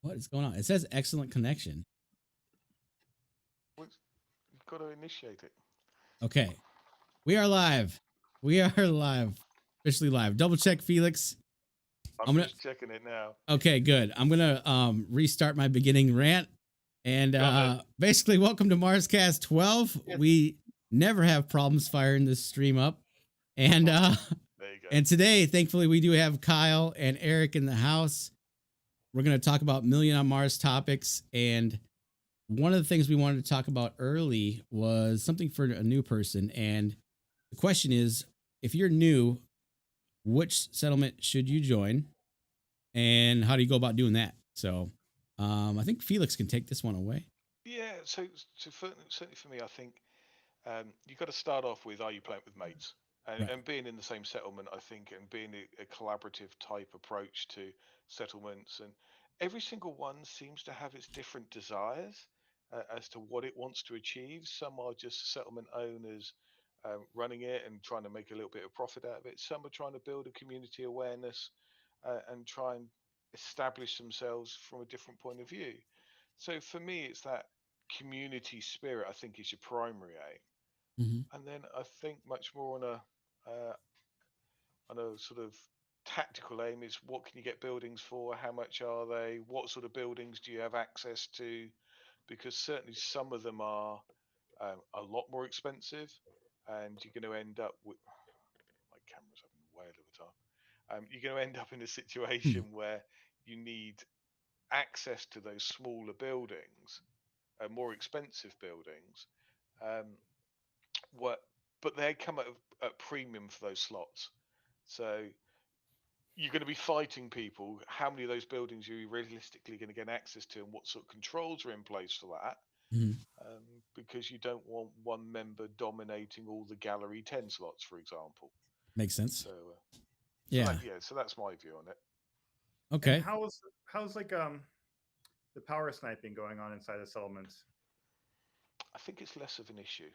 What is going on? It says excellent connection. You've got to initiate it. Okay. We are live. We are live. Officially live. Double check Felix. I'm I'm gonna just checking it now. Okay, good. I'm gonna restart my beginning rant. And Go ahead. basically welcome to MarsCast 12. Yes. We never have problems firing this stream up. And There you go. and today, thankfully, we do have Kyle and Erik in the house. We're gonna talk about Million on Mars topics. And one of the things we wanted to talk about early was something for a new person. And the question is, if you're new, which settlement should you join, and how do you go about doing that? So, I think Felix can take this one away. Yeah. Certainly for me, I think you've got to start off with, are you playing with mates? Right. And being in the same settlement, I think, and being a collaborative type approach to settlements, and every single one seems to have its different desires as to what it wants to achieve. Some are just settlement owners running it and trying to make a little bit of profit out of it. Some are trying to build a community awareness and try and establish themselves from a different point of view. So for me, it's that community spirit, I think, is your primary aim. Mm-hmm. And then I think much more on a sort of tactical aim is, what can you get buildings for? How much are they? What sort of buildings do you have access to? Because certainly some of them are a lot more expensive, and you're going to end up with, my camera's having a whale of a time. You're going to end up in a situation where you need access to those smaller buildings, more expensive buildings. Um, what, but they come at premium for those slots. So you're going to be fighting people. How many of those buildings are you realistically going to get access to, and what sort of controls are in place for that? Mm-hmm. Because you don't want one member dominating all the gallery 10 slots, for example. Makes sense. So Yeah. that, yeah, so that's my view on it. And Okay. how's like the power sniping going on inside the settlements? I think it's less of an issue.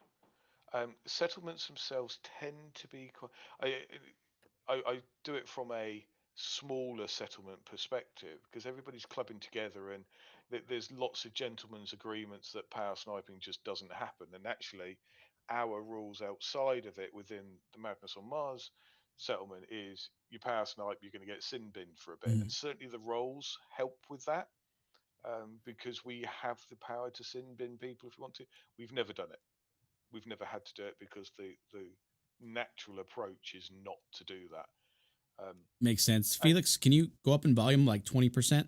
Settlements themselves tend to be quite. I do it from a smaller settlement perspective, because everybody's clubbing together, and there's lots of gentlemen's agreements that power sniping just doesn't happen. And actually, our rules outside of it within the Madness on Mars settlement is, you power snipe, you're going to get sin binned for a bit. Mm-hmm. And certainly the roles help with that, because we have the power to sin bin people if we want to. We've never done it. We've never had to do it, because the natural approach is not to do that. Um, Makes sense. and Felix, can you go up in volume like 20%?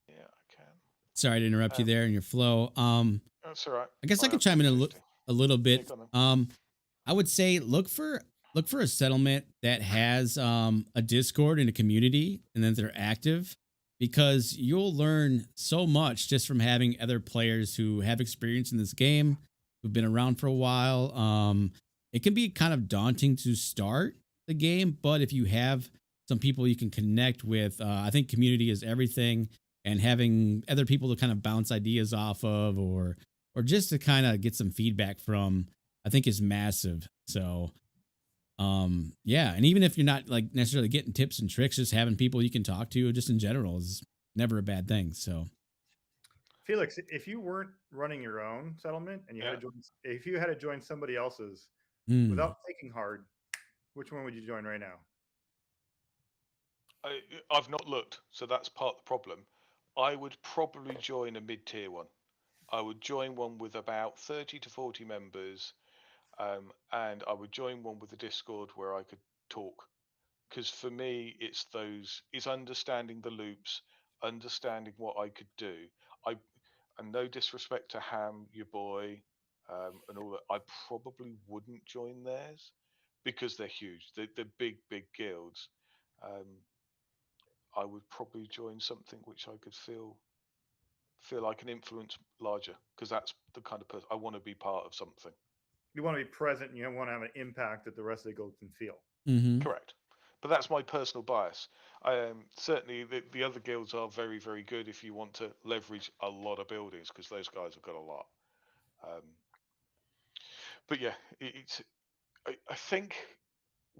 yeah, I can. Sorry to interrupt you there in your flow. That's all right. I guess I Might can have to chime do in 50. a little Yeah, bit. go on then. I would say look for a settlement that has a Discord and a community, and then they're active, because you'll learn so much just from having other players who have experience in this game, who've been around for a while. It can be kind of daunting to start the game, but if you have some people you can connect with, I think community is everything, and having other people to kind of bounce ideas off of, or just to kind of get some feedback from, I think is massive. So yeah, and even if you're not like necessarily getting tips and tricks, just having people you can talk to just in general is never a bad thing. So Felix, if you weren't running your own settlement and Yeah, if you had to join somebody else's mm, without thinking hard, which one would you join right now? I, I've not looked, so that's part of the problem. I would probably join a mid-tier one. I would join one with about 30 to 40 members, and I would join one with a Discord where I could talk. Because for me, it's understanding the loops, understanding what I could do. I And no disrespect to Ham, your boy, and all that, I probably wouldn't join theirs, because they're huge. They're big, big guilds. Um, I would probably join something which I could feel I can influence larger, because that's the kind of person I want to be part of something. You want to be present and you want to have an impact that the rest of the guild can feel. mm-hmm. Correct. But that's my personal bias. Certainly, the other guilds are very, very good if you want to leverage a lot of buildings, because those guys have got a lot. Um, but yeah, it's. I think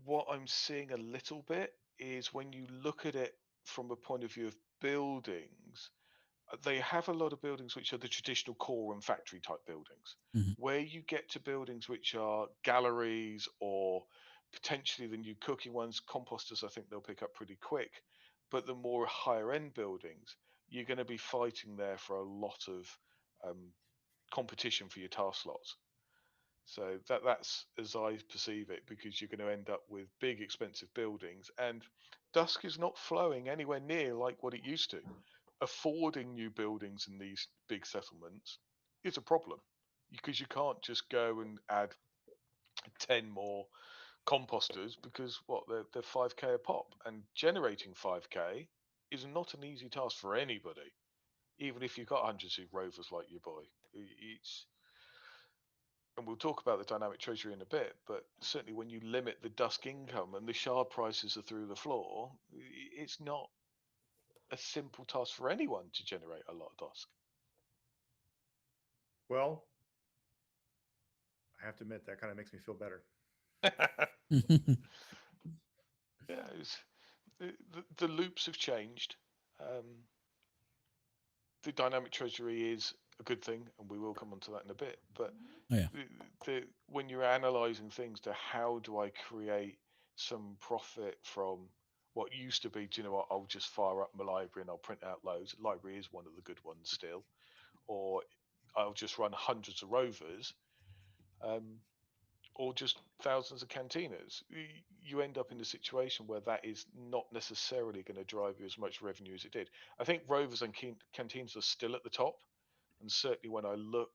what I'm seeing a little bit is, when you look at it from a point of view of buildings, they have a lot of buildings which are the traditional core and factory type buildings. Mhm. Where you get to buildings which are galleries or potentially the new cooking ones, composters, I think they'll pick up pretty quick. But the more higher end buildings, you're going to be fighting there for a lot of um, competition for your task slots. So that's as I perceive it, because you're going to end up with big, expensive buildings, and dusk is not flowing anywhere near like what it used to. Affording new buildings in these big settlements is a problem because you can't just go and add 10 more composters because they're 5k a pop, and generating 5k is not an easy task for anybody, even if you've got hundreds of rovers like your boy. It's and we'll talk about the dynamic treasury in a bit, but certainly when you limit the dusk income and the shard prices are through the floor, it's not a simple task for anyone to generate a lot of dusk. Well, I have to admit that kind of makes me feel better. Yeah, the loops have changed. Um, the dynamic treasury is a good thing, and we will come onto that in a bit. But Oh yeah. when you're analyzing things to how do I create some profit from what used to be, do you know what, I'll just fire up my library and I'll print out loads. Library is one of the good ones still. Or I'll just run hundreds of rovers. Um, or just thousands of cantinas, you end up in a situation where that is not necessarily going to drive you as much revenue as it did. I think rovers and canteens are still at the top, and certainly when I look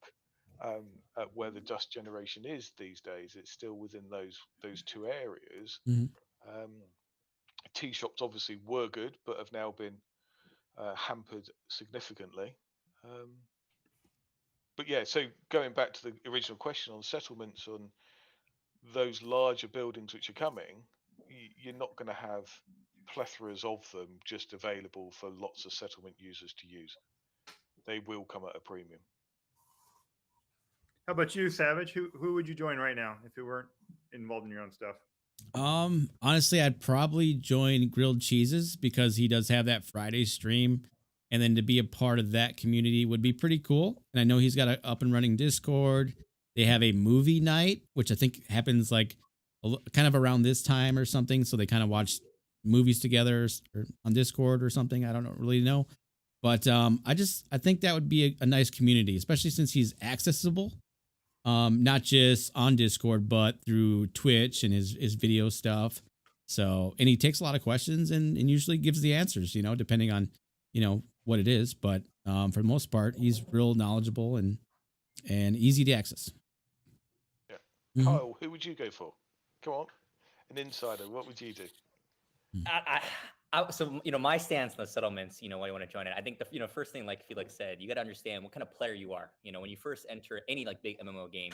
um, at where the dust generation is these days, it's still within those two areas. Mhm. Um, tea shops obviously were good, but have now been hampered significantly. Um, but yeah, so going back to the original question on settlements, on those larger buildings which are coming, you're not going to have plethoras of them just available for lots of settlement users to use. They will come at a premium. How about you, Savage? Who would you join right now if you weren't involved in your own stuff? Honestly, I'd probably join Grilled Cheeses because he does have that Friday stream, and then to be a part of that community would be pretty cool. And I know he's got an up and running Discord. They have a movie night, which I think happens like kind of around this time or something. So they kind of watch movies together or on Discord or something. I don't really know, but I think that would be a nice community, especially since he's accessible, not just on Discord but through Twitch and his video stuff. So, and he takes a lot of questions and usually gives the answers, depending on what it is, but for the most part he's real knowledgeable and easy to access. Yeah. Mhm. Kyle, who would you go for? Come on, an insider. What would you do? So my stance on the settlements, why you want to join it. I think the first thing, like Felix said, you got to understand what kind of player you are. When you first enter any like big MMO game,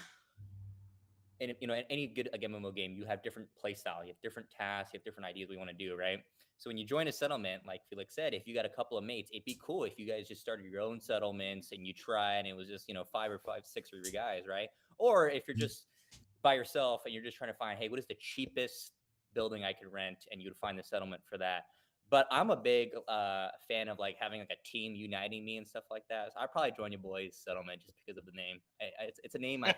and any good like MMO game, you have different play style, you have different tasks, you have different ideas what you want to do, right? So when you join a settlement, like Felix said, if you got a couple of mates, it'd be cool if you guys just started your own settlements and you tried, and it was just five, six of your guys, right? Or if you're just by yourself and you're just trying to find, hey, what is the cheapest building I could rent, and you'd find the settlement for that. But I'm a big fan of like having like a team uniting me and stuff like that. So I'd probably join your boys settlement just because of the name. It's a name I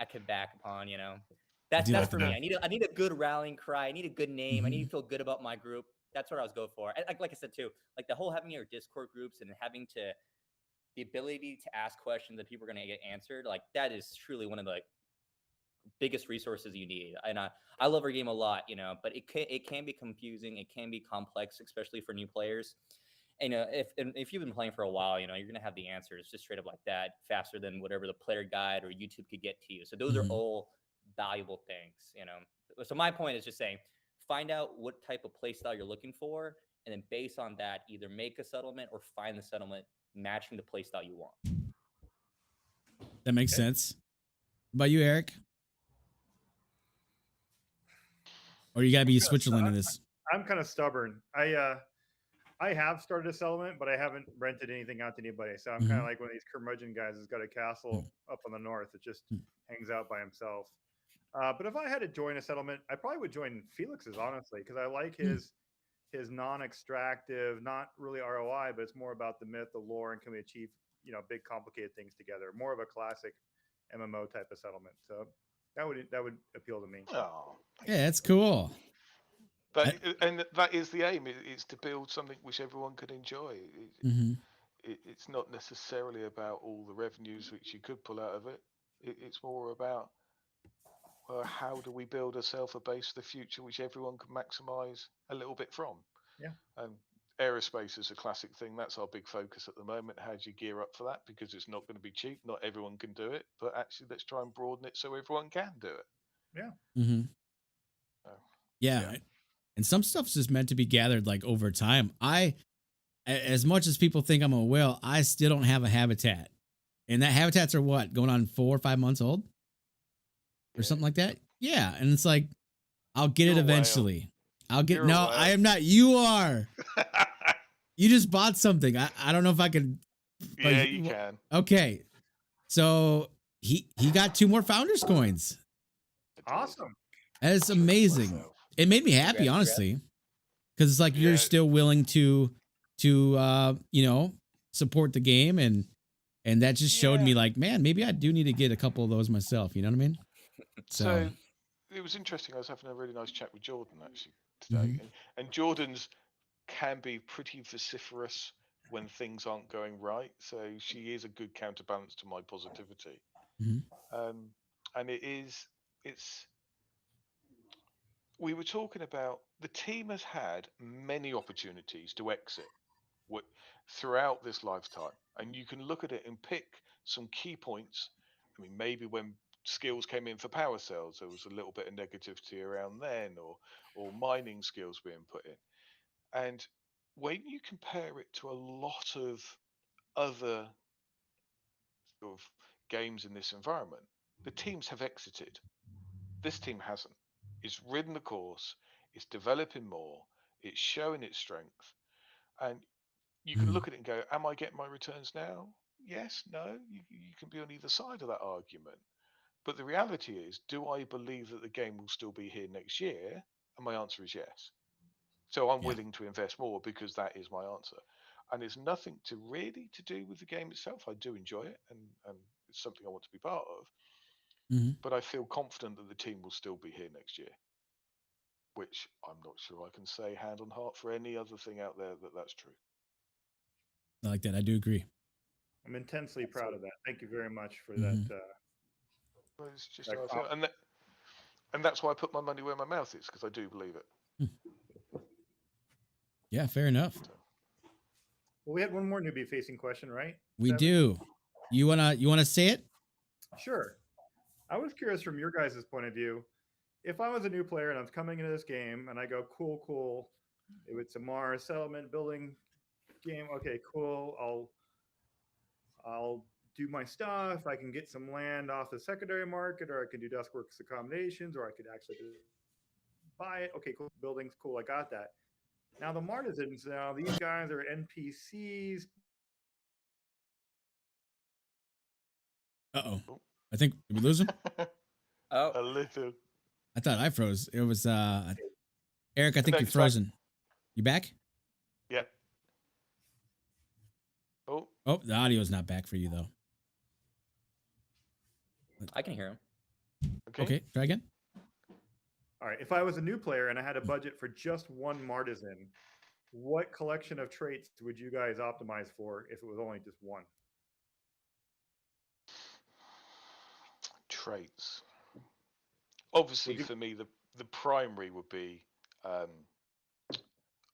could back upon. I do That's like the for me. name. I need a good rallying cry. I need a good name. I need Mhm. to feel good about my group. That's what I was going for. Like I said too, like the whole having your Discord groups and having to the ability to ask questions that people are going to get answered. Like that is truly one of the biggest resources you need. And I love our game a lot, but it can be confusing. It can be complex, especially for new players. And if you've been playing for a while, you're gonna have the answers just straight up like that, faster than whatever the player guide or YouTube could get to you. So those are Mhm. all valuable things. So my point is just saying, find out what type of play style you're looking for, and then based on that, either make a settlement or find the settlement matching the play style you want. That makes Okay. sense. What about you, Eric? Or you gotta be Switzerland in this? I'm kind of stubborn. I have started a settlement, but I haven't rented anything out to anybody. So I'm kind of Mhm. like one of these curmudgeon guys who's got a castle up on the north that just hangs out by himself. But if I had to join a settlement, I probably would join Felix's, honestly, because I like Mhm. his his non-extractive, not really ROI, but it's more about the myth, the lore, and can we achieve big complicated things together. More of a classic MMO type of settlement. So that would appeal to me. Oh, thank Yeah, you. that's cool. That, I, and that is the aim. It's to build something which everyone can enjoy. mhm. It's not necessarily about all the revenues which you could pull out of it. It's more about, well, how do we build ourselves a base for the future which everyone can maximise a little bit from? Yeah. And aerospace is a classic thing. That's our big focus at the moment. How do you gear up for that? Because it's not going to be cheap. Not everyone can do it. But actually, let's try and broaden it so everyone can do it. Yeah. Mhm. So, Yeah. yeah. And some stuff's just meant to be gathered like over time. As much as people think I'm a whale, I still don't have a habitat. And that habitats are what, going on 4 or 5 months old or Yeah. something like that? Yeah. And it's like, I'll get You're it a whale. eventually. I'll get, You're a no, I whale. am not. You are. You just bought something. I don't know if I can. But Yeah, you can. okay. So he got 2 more founders coins. I did. Awesome. That is Treated amazing. myself. It made me happy, Congrats, honestly. Because it's like Yeah. you're still willing to support the game, and that just showed me Yeah. like, man, maybe I do need to get a couple of those myself. You know what I mean? So it was interesting. I was having a really nice chat with Jordan actually today, Mhm. and Jordan's can be pretty vociferous when things aren't going right. So she is a good counterbalance to my positivity. Mhm. And it's we were talking about the team has had many opportunities to exit what throughout this lifetime, and you can look at it and pick some key points. I mean, maybe when skills came in for power cells, there was a little bit of negativity around then, or mining skills being put in. And when you compare it to a lot of other sort of games in this environment, the teams have exited. This team hasn't. It's ridden the course. It's developing more. It's showing its strength, and you can Mhm. look at it and go, "Am I getting my returns now?" Yes, no. You can be on either side of that argument. But the reality is, do I believe that the game will still be here next year? And my answer is yes. So I'm Yeah. willing to invest more because that is my answer. And it's nothing to really to do with the game itself. I do enjoy it, and it's something I want to be part of. Mhm. But I feel confident that the team will still be here next year, which I'm not sure I can say hand on heart for any other thing out there that that's true. I like that. I do agree. I'm intensely proud of that. Thank you very much for that. Mhm. Well, it's just That how I feel, and that's why I put my money where my mouth is because I do believe it. Yeah, fair enough. Well, we had one more newbie facing question, right? We Seven? do. You wanna say it? Sure. I was curious from your guys' point of view. If I was a new player and I was coming into this game and I go, cool, cool, if it's a Mars settlement building game, okay, cool. I'll do my stuff. I can get some land off the secondary market, or I can do Duskworks accommodations, or I could actually just buy it. Okay, cool. Buildings, cool. I got that. Now the Martisans, now these guys are NPCs. Uh-oh. Oh. I think, did we lose him? Oh, A little. I thought I froze. It was Eric, I think No, you're he's back. frozen. You back? Yeah. Oh, Oh, the audio's not back for you though. I can hear him. okay. Okay, try again. All right. If I was a new player and I had a budget for just one Martisan, what collection of traits would you guys optimize for if it was only just one? Traits. Obviously, Would you? for me, the primary would be. Um,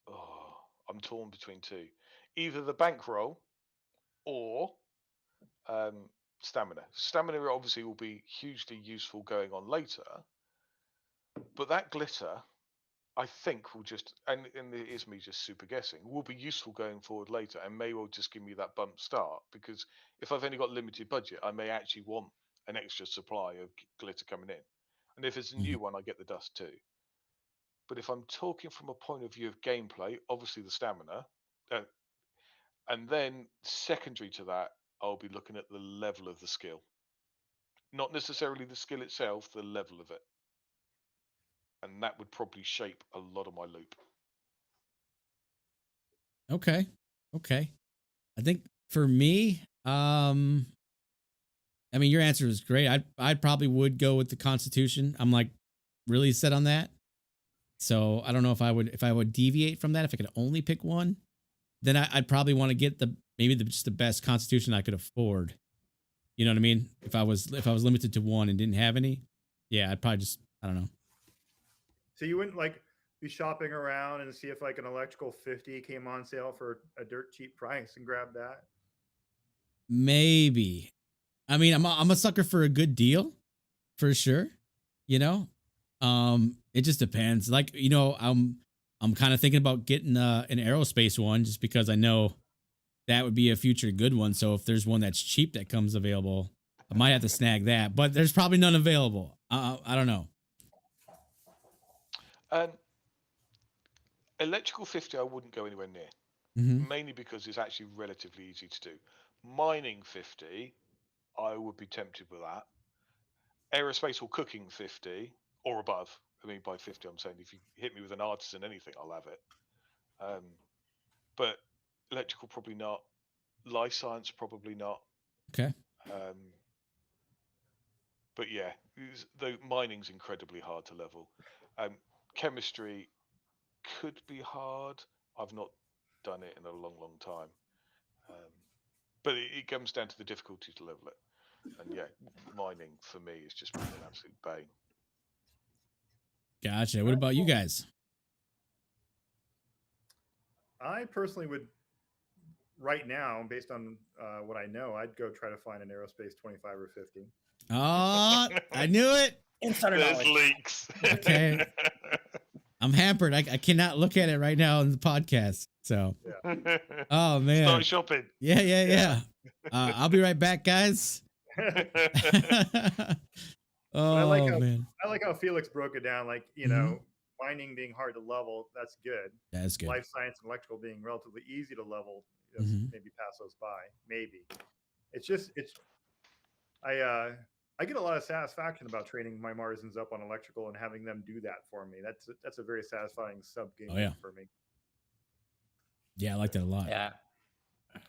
oh, I'm torn between two. Either the bankroll or um, stamina. Stamina obviously will be hugely useful going on later, but that glitter I think will just, and it is me just super guessing, will be useful going forward later and may well just give me that bump start because if I've only got limited budget, I may actually want an extra supply of glitter coming in. And if it's a Mhm. new one, I get the dust too. But if I'm talking from a point of view of gameplay, obviously the stamina, uh, and then secondary to that, I'll be looking at the level of the skill. Not necessarily the skill itself, the level of it. And that would probably shape a lot of my loop. Okay. Okay. I think for me, I mean, your answer was great. I probably would go with the Constitution. I'm like really set on that. So I don't know if I would deviate from that. If I could only pick one, then I'd probably want to get just the best Constitution I could afford. You know what I mean? If I was limited to one and didn't have any, yeah, I'd probably just I don't know. So you wouldn't like be shopping around and see if like an electrical 50 came on sale for a dirt cheap price and grab that? Maybe. I mean, I'm a sucker for a good deal, for sure. You know, it just depends. Like I'm kind of thinking about getting an aerospace one just because I know that would be a future good one. So if there's one that's cheap that comes available, I might have to snag that. But there's probably none available. I don't know. Electrical 50, I wouldn't go anywhere near. Mm-hmm. Mainly because it's actually relatively easy to do. Mining 50, I would be tempted with that. Aerospace or cooking 50 or above. I mean, by 50, I'm saying if you hit me with an artisan anything, I'll have it. But electrical, probably not. Life science, probably not. Okay. But yeah, though mining's incredibly hard to level. Chemistry could be hard. I've not done it in a long, long time. But it comes down to the difficulty to level it. And yeah, mining for me has just been an absolute bane. Gotcha. What about you guys? I personally would, right now, based on what I know, I'd go try to find an aerospace 25 or 50. Oh, I knew it. Insider There's knowledge. leaks. Okay. I'm hampered. I cannot look at it right now on the podcast. So, oh man, Start shopping. Yeah. I'll be right back, guys. Oh man, I like how Felix broke it down. Like mining being hard to level, that's good. That's good. Life science and electrical being relatively easy to level, maybe pass those by. Maybe it's just I get a lot of satisfaction about training my Marsens up on electrical and having them do that for me. That's a very satisfying sub game for me. Yeah, I like that a lot. Yeah.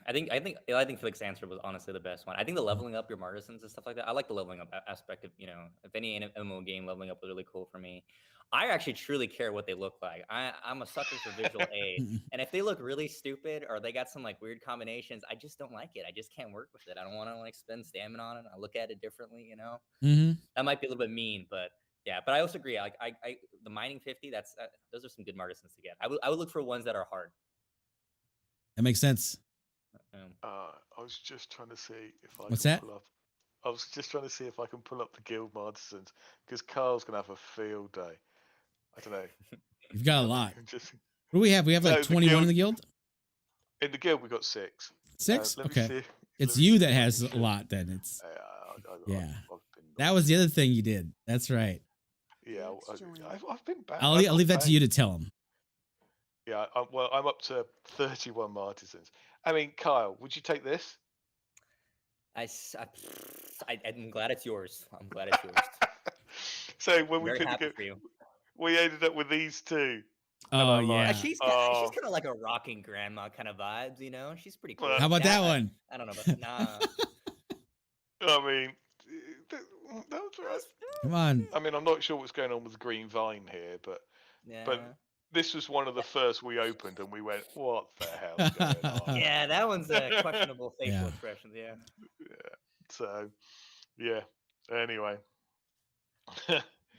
I think Felix's answer was honestly the best one. I think the leveling up your Martisans and stuff like that. I like the leveling up aspect of, if any MMO game, leveling up was really cool for me. I actually truly care what they look like. I'm a sucker for visual aid. And if they look really stupid or they got some like weird combinations, I just don't like it. I just can't work with it. I don't want to like spend stamina on it. I look at it differently, That might be a little bit mean, but yeah, but I also agree. Like the mining 50, those are some good Martisans to get. I would look for ones that are hard. That makes sense. I was just trying to see if I What's can that? pull up. I was just trying to see if I can pull up the guild Martisans because Carl's gonna have a field day. I don't know. You've got a lot. What do we have? We have like 21 in the guild. In the guild, we got 6. 6? Okay. It's you that has a lot. Then it's yeah. That was the other thing you did. That's right. Yeah, I've been back. I'll leave that to you to tell him. Yeah, I'm up to 31 Martisans. I mean, Kyle, would you take this? I'm glad it's yours. I'm glad it's yours. So when Very happy for you. We ended up with these two. Oh yeah, she's kind of like a rocking grandma kind of vibes, She's pretty cool. How about that one? I don't know about that. Nah. I mean, that was right. Come on. I mean, I'm not sure what's going on with the green vine here, but this was one of the first we opened, and we went, "What the hell's going on?" Yeah, that one's a questionable facial expression. Yeah. So, yeah. Anyway.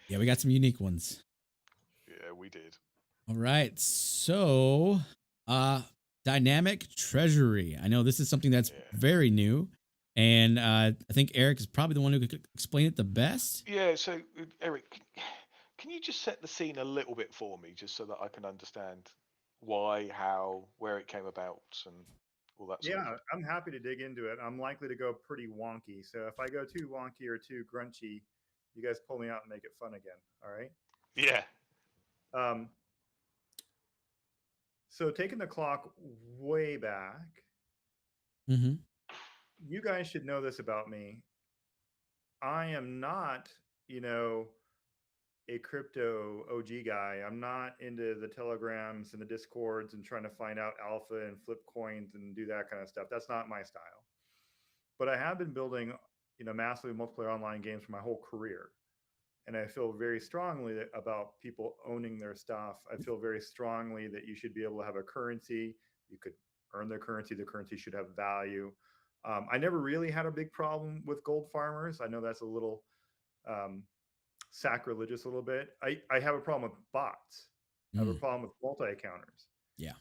Yeah, we got some unique ones. Yeah, we did. All right. So, dynamic treasury. I know this is something that's very new, and I think Eric is probably the one who could explain it the best. Yeah. So, Eric, can you just set the scene a little bit for me, just so that I can understand why, how, where it came about, and all that sort of thing? I'm happy to dig into it. I'm likely to go pretty wonky. So if I go too wonky or too grunchy, you guys pull me out and make it fun again. All right? Yeah. So taking the clock way back, you guys should know this about me. I am not, a crypto OG guy. I'm not into the telegrams and the discords and trying to find out alpha and flip coins and do that kind of stuff. That's not my style. But I have been building, massively multiplayer online games for my whole career. And I feel very strongly about people owning their stuff. I feel very strongly that you should be able to have a currency. You could earn their currency. The currency should have value. I never really had a big problem with gold farmers. I know that's a little sacrilegious a little bit. I have a problem with bots. I have a problem with multi-accounters. Yeah.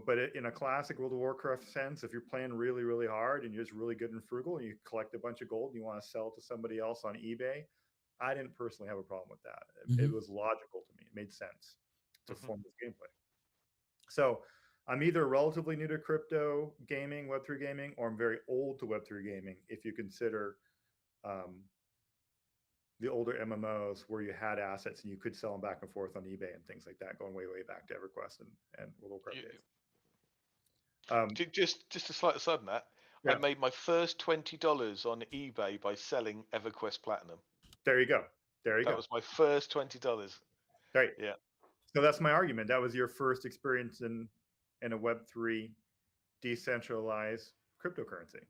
But in a classic World of Warcraft sense, if you're playing really, really hard and you're just really good and frugal and you collect a bunch of gold and you want to sell to somebody else on eBay, I didn't personally have a problem with that. It was logical to me. It made sense to form this gameplay. So I'm either relatively new to crypto gaming, Web3 gaming, or I'm very old to Web3 gaming if you consider the older MMOs where you had assets and you could sell them back and forth on eBay and things like that, going way, way back to EverQuest and World of Warcraft days. Just a slight aside on that. Yeah. I made my first $20 on eBay by selling EverQuest Platinum. There you go. That was my first $20. Right. Yeah. So that's my argument. That was your first experience in a Web3 decentralized cryptocurrency.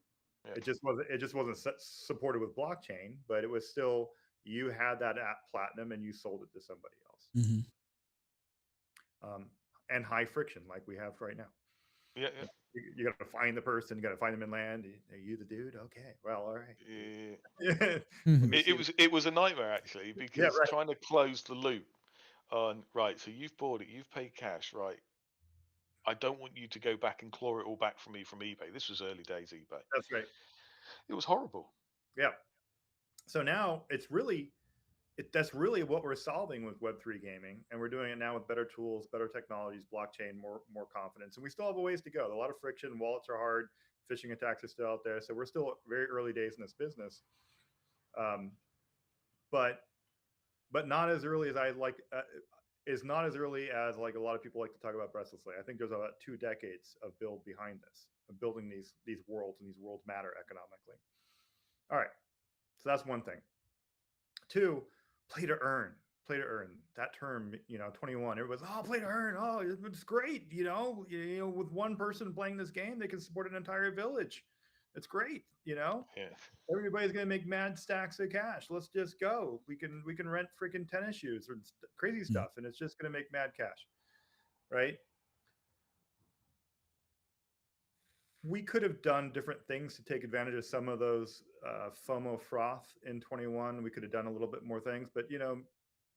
Yeah. It just wasn't supported with blockchain, but it was still, you had that at Platinum and you sold it to somebody else. And high friction like we have right now. Yeah. You got to find the person. You got to find them in land. Are you the dude? Okay. Well, all right. Yeah. It was a nightmare actually, because trying to close the loop on, right, so you've bought it, you've paid cash, right? I don't want you to go back and claw it all back from me from eBay. This was early days eBay. That's right. It was horrible. Yeah. So now that's really what we're solving with Web3 gaming, and we're doing it now with better tools, better technologies, blockchain, more confidence, and we still have a ways to go. A lot of friction. Wallets are hard. Phishing attacks are still out there. So we're still very early days in this business, but not as early as I like. Is not as early as like a lot of people like to talk about breathlessly. I think there's about 2 decades of build behind this, of building these worlds, and these worlds matter economically. All right, so that's one thing. 2, play to earn. That term, 21. Everybody's, play to earn. Oh, it's great. With one person playing this game, they can support an entire village. It's great. Yeah. Everybody's gonna make mad stacks of cash. Let's just go. We can rent freaking tennis shoes or crazy stuff, and it's just gonna make mad cash, right? We could have done different things to take advantage of some of those FOMO froth in 21. We could have done a little bit more things, but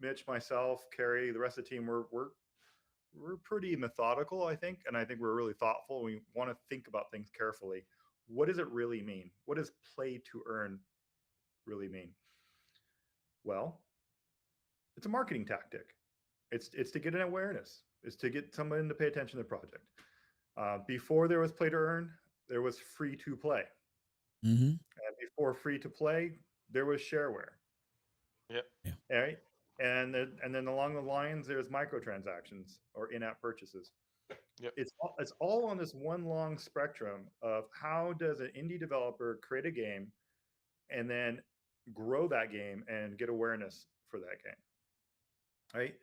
Mitch, myself, Carrie, the rest of the team, we're pretty methodical, I think, and I think we're really thoughtful. We want to think about things carefully. What does it really mean? What does play to earn really mean? Well, it's a marketing tactic. It's to get an awareness. It's to get someone to pay attention to the project. Before there was play to earn, there was free to play. And before free to play, there was shareware. Yep. Yeah. All right. And then along the lines, there's microtransactions or in-app purchases. Yep. It's all on this one long spectrum of how does an indie developer create a game and then grow that game and get awareness for that game. Right?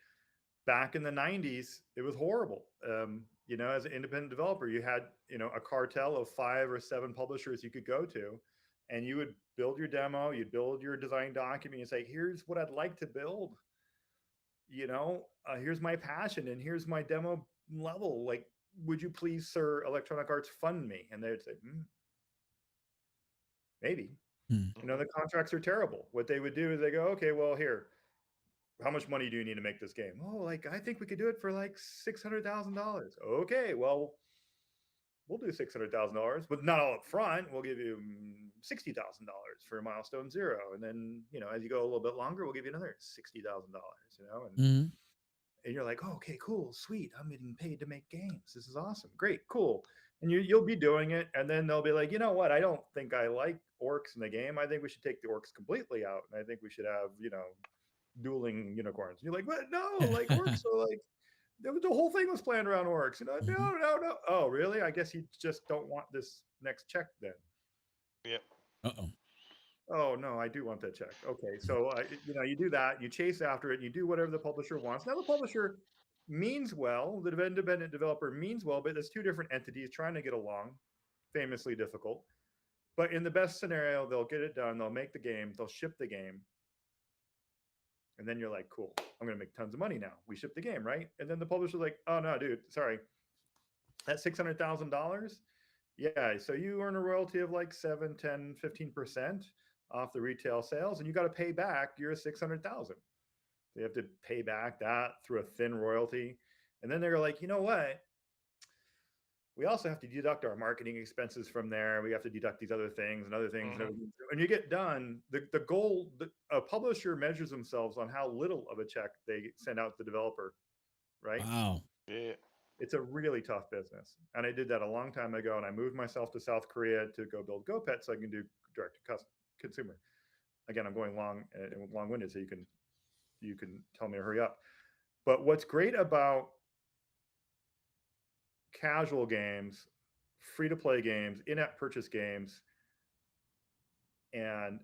Back in the 90s, it was horrible. As an independent developer, you had, a cartel of 5 or 7 publishers you could go to, and you would build your demo, you'd build your design document, you say, here's what I'd like to build. Here's my passion and here's my demo level. Like, would you please, sir, Electronic Arts, fund me? And they would say, maybe. The contracts are terrible. What they would do is they go, okay, well, here, how much money do you need to make this game? Oh, I think we could do it for like $600,000. Okay, well, we'll do $600,000, but not all up front. We'll give you $60,000 for milestone 0. And then, as you go a little bit longer, we'll give you another $60,000, and you're like, oh, okay, cool, sweet. I'm getting paid to make games. This is awesome. Great, cool. And you'll be doing it. And then they'll be like, you know what? I don't think I like orcs in the game. I think we should take the orcs completely out. And I think we should have, dueling unicorns. And you're like, what? No, like orcs are like, the whole thing was planned around orcs. No. Oh, really? I guess you just don't want this next check then. Yep. Uh-oh. Oh no, I do want that check. Okay, so you do that, you chase after it, you do whatever the publisher wants. Now the publisher means well, the independent developer means well, but it's two different entities trying to get along, famously difficult. But in the best scenario, they'll get it done, they'll make the game, they'll ship the game, and then you're like, cool, I'm gonna make tons of money now. We ship the game, right? And then the publisher's like, oh no, dude, sorry, that's $600,000. Yeah, so you earn a royalty of like 7, 10, 15% off the retail sales, and you got to pay back your 600,000. They have to pay back that through a thin royalty. And then they're like, you know what? We also have to deduct our marketing expenses from there. We have to deduct these other things and other things. Mhm. And when you get done, the goal, a publisher measures themselves on how little of a check they send out to the developer, right? Wow. Yeah. It's a really tough business. And I did that a long time ago. And I moved myself to South Korea to go build GoPet so I can do direct to consumer. Again, I'm going long-winded, so you can tell me to hurry up. But what's great about casual games, free-to-play games, in-app purchase games, and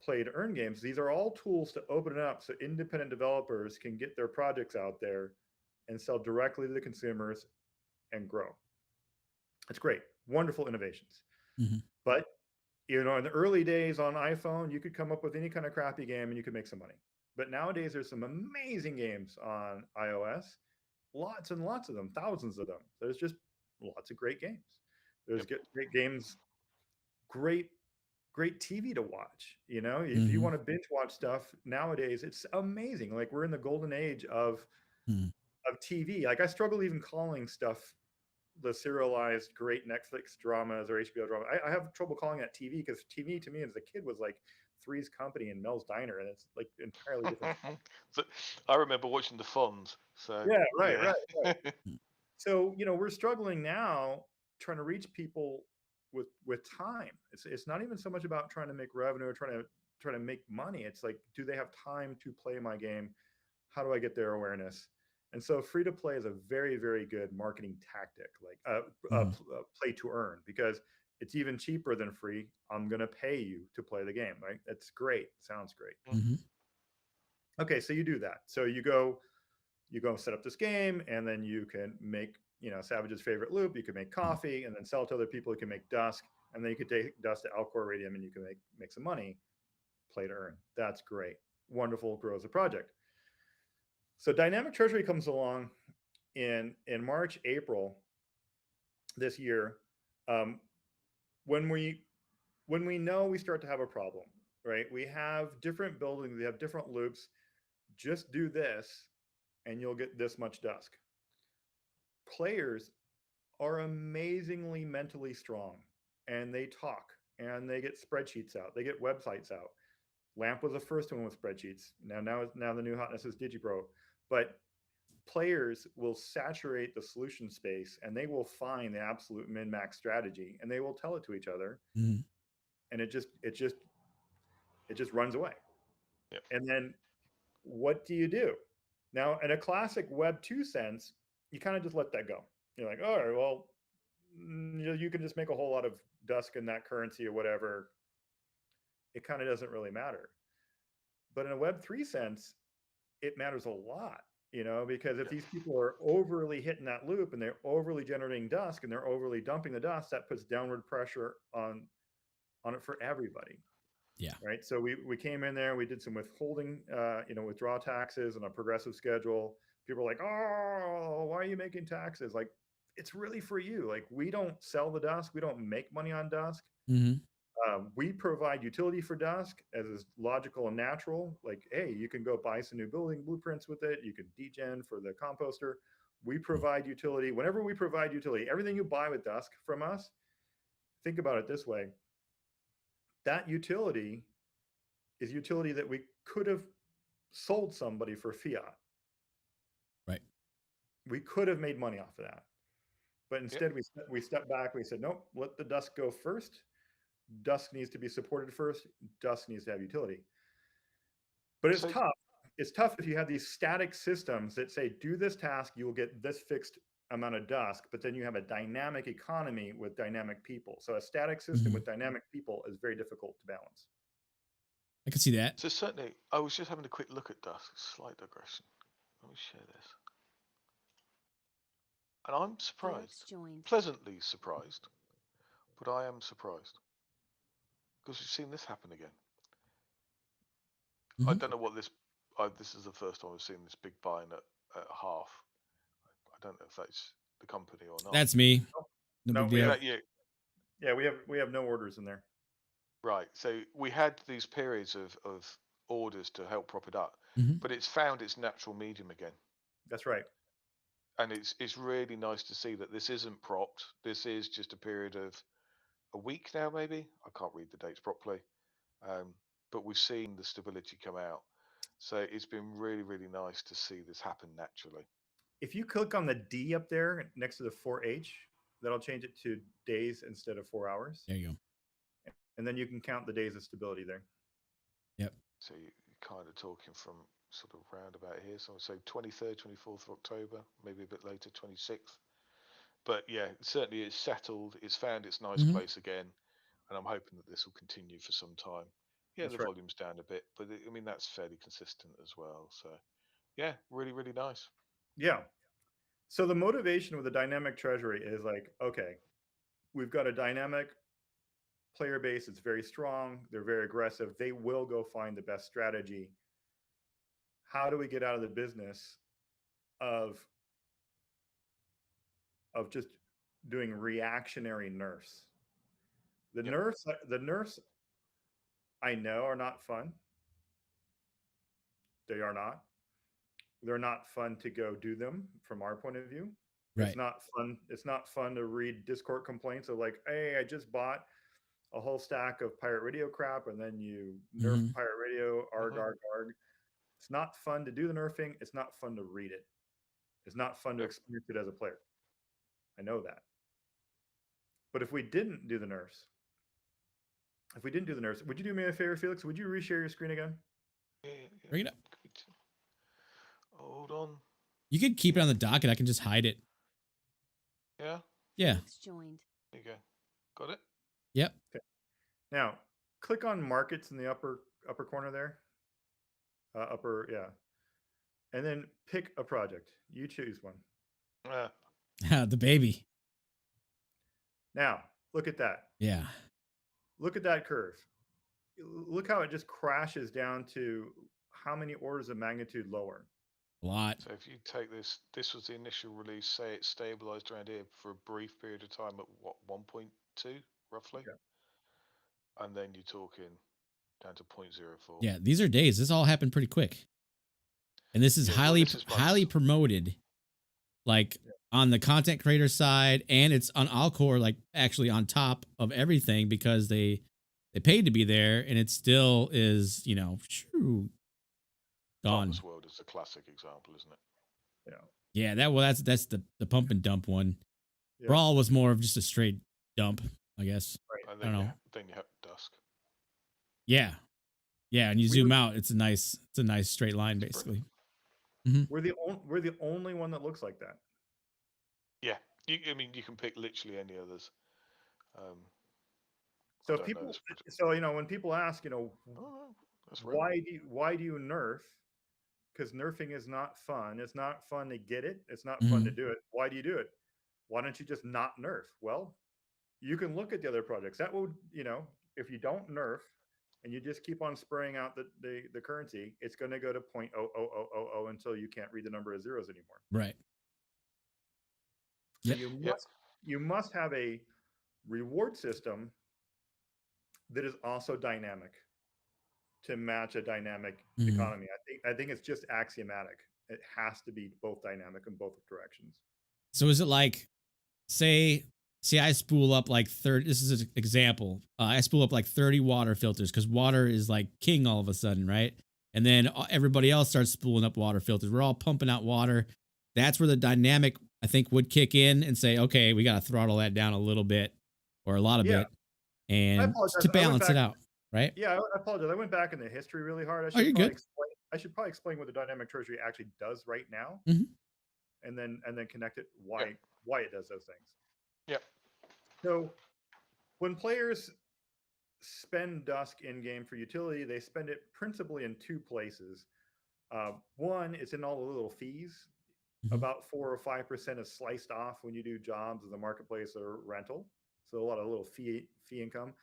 play-to-earn games, these are all tools to open it up so independent developers can get their projects out there and sell directly to the consumers and grow. It's great, wonderful innovations. Mhm. But in the early days on iPhone, you could come up with any kind of crappy game and you could make some money. But nowadays, there's some amazing games on iOS, lots and lots of them, thousands of them. There's just lots of great games. There's great games, great TV to watch. If you want to binge watch stuff nowadays, it's amazing. Like we're in the golden age of TV. Like I struggle even calling stuff the serialized great Netflix dramas or HBO drama. I have trouble calling that TV because TV to me as a kid was like Three's Company and Mel's Diner, and it's like entirely different. So, I remember watching the Fonz. So Yeah, right. So we're struggling now trying to reach people with time. It's not even so much about trying to make revenue or trying to make money. It's like, do they have time to play my game? How do I get their awareness? And so free to play is a very, very good marketing tactic, like play to earn, because it's even cheaper than free. I'm going to pay you to play the game, right? That's great. Sounds great. Mhm. Okay, so you do that. So you go set up this game, and then you can make, Savage's favorite loop. You can make coffee and then sell it to other people. You can make Dusk, and then you could take Dusk to Alcor Radium and you can make some money, play to earn. That's great. Wonderful, grows the project. So Dynamic Treasury comes along in March, April this year, when we know we start to have a problem, right? We have different buildings, we have different loops. Just do this, and you'll get this much Dusk. Players are amazingly mentally strong, and they talk, and they get spreadsheets out, they get websites out. LAMP was the first one with spreadsheets. Now the new hotness is DigiPro. But players will saturate the solution space, and they will find the absolute min-max strategy, and they will tell it to each other. Mhm. And it just runs away. Yep. And then what do you do? Now, in a classic Web 2 sense, you kind of just let that go. You're like, all right, well, you can just make a whole lot of Dusk in that currency or whatever. It kind of doesn't really matter. But in a Web 3 sense, it matters a lot, because if these people are overly hitting that loop and they're overly generating Dusk and they're overly dumping the Dusk, that puts downward pressure on it for everybody. Yeah. Right. So we came in there, we did some withholding, withdraw taxes on a progressive schedule. People are like, oh, why are you making taxes? Like, it's really for you. Like, we don't sell the Dusk. We don't make money on Dusk. Mhm. We provide utility for Dusk as is logical and natural. Like, hey, you can go buy some new building blueprints with it. You can degen for the composter. We provide utility. Whenever we provide utility, everything you buy with Dusk from us, think about it this way. That utility is utility that we could have sold somebody for fiat. Right. We could have made money off of that. But instead, we stepped back. We said, nope, let the Dusk go first. Dusk needs to be supported first. Dusk needs to have utility. But it's tough. It's tough if you have these static systems that say, do this task, you will get this fixed amount of Dusk, but then you have a dynamic economy with dynamic people. So a static system with dynamic people is very difficult to balance. I can see that. So certainly, I was just having a quick look at Dusk. Slight digression. Let me share this. And I'm surprised, pleasantly surprised, but I am surprised because we've seen this happen again. I Mhm. don't know what this. This is the first time I've seen this big buying at half. I don't know if that's the company or not. That's me. No No, big we Is deal. have, that you? yeah, we have no orders in there. Right. So we had these periods of orders to help prop it up, Mhm. but it's found its natural medium again. That's right. And it's really nice to see that this isn't propped. This is just a period of a week now, maybe. I can't read the dates properly, but we've seen the stability come out. So it's been really, really nice to see this happen naturally. If you click on the D up there next to the 4H, that'll change it to days instead of 4 hours. There you go. And then you can count the days of stability there. Yep. So you're kind of talking from sort of roundabout here. So I would say 23rd, 24th of October, maybe a bit later, 26th. But yeah, certainly it's settled. It's found its nice Mhm. place again, and I'm hoping that this will continue for some time. Yeah, That's the right. volume's down a bit, but I mean that's fairly consistent as well. So yeah, really, really nice. Yeah. So the motivation with the dynamic treasury is like, okay, we've got a dynamic player base. It's very strong. They're very aggressive. They will go find the best strategy. How do we get out of the business of just doing reactionary nerfs? The Yep. nerfs I know are not fun. They are not. They're not fun to go do them from our point of view. Right. It's not fun to read Discord complaints of like, hey, I just bought a whole stack of pirate radio crap and then you nerf Mhm. pirate radio, arg, Mhm. arg, arg. It's not fun to do the nerfing. It's not fun to read it. It's not fun to Yep. experience it as a player. I know that. But if we didn't do the nerfs, would you do me a favor, Felix? Would you reshare your screen again? Yeah, Bring it up. Hold on. You could keep it Yeah. on the docket. I can just hide it. Yeah. Yeah. There you go. Got it. Yep. Okay. Now, click on markets in the upper corner there. Yeah. And then pick a project. You choose one. The baby. Now, look at that. Yeah. Look at that curve. Look how it just crashes down to how many orders of magnitude lower. A lot. So if you take this was the initial release. Say it stabilized around here for a brief period of time at what 1.2 roughly, Okay. and then you're talking down to 0.04. Yeah. These are days. This all happened pretty quick. And this is Yeah, well, highly this is highly months. promoted, like on the content creator side, and it's on Alcor, like actually on top of everything because they paid to be there, and it still is, gone. Thomas World is a classic example, isn't it? Yeah. Yeah, that's the pump and dump one. Yeah. Brawl was more of just a straight dump, I guess. Right. And I don't know. then you have Dusk. Yeah, and you zoom out, it's a nice straight line, It's basically. We're the only one that looks like that. Yeah, I mean you can pick literally any others. So I don't know this when people ask, that's real. why do you nerf? Because nerfing is not fun. It's not fun to get it. It's not fun to do it. Why do you do it? Why don't you just not nerf? Well, you can look at the other projects. That would, if you don't nerf and you just keep on spraying out the currency, it's going to go to 0.00000 until you can't read the number of zeros anymore. Right. So Yep. you must have a reward system that is also dynamic to match a dynamic economy. I think it's just axiomatic. It has to be both dynamic in both directions. So is it like, say I spool up like 30, this is an example. I spool up like 30 water filters because water is like king all of a sudden, right? And then everybody else starts spooling up water filters. We're all pumping out water. That's where the dynamic, I think, would kick in and say, okay, we got to throttle that down a little bit or a lot of bit, and to balance it out, right? Yeah, I apologize. I went back in the history really hard. You're good. I should probably explain what the dynamic treasury actually does right now, and then connect it why it does those things. Yep. So when players spend Dusk in game for utility, they spend it principally in two places. One, it's in all the little fees. Mhm. About 4 or 5% is sliced off when you do jobs in the marketplace or rental. So a lot of little fee income.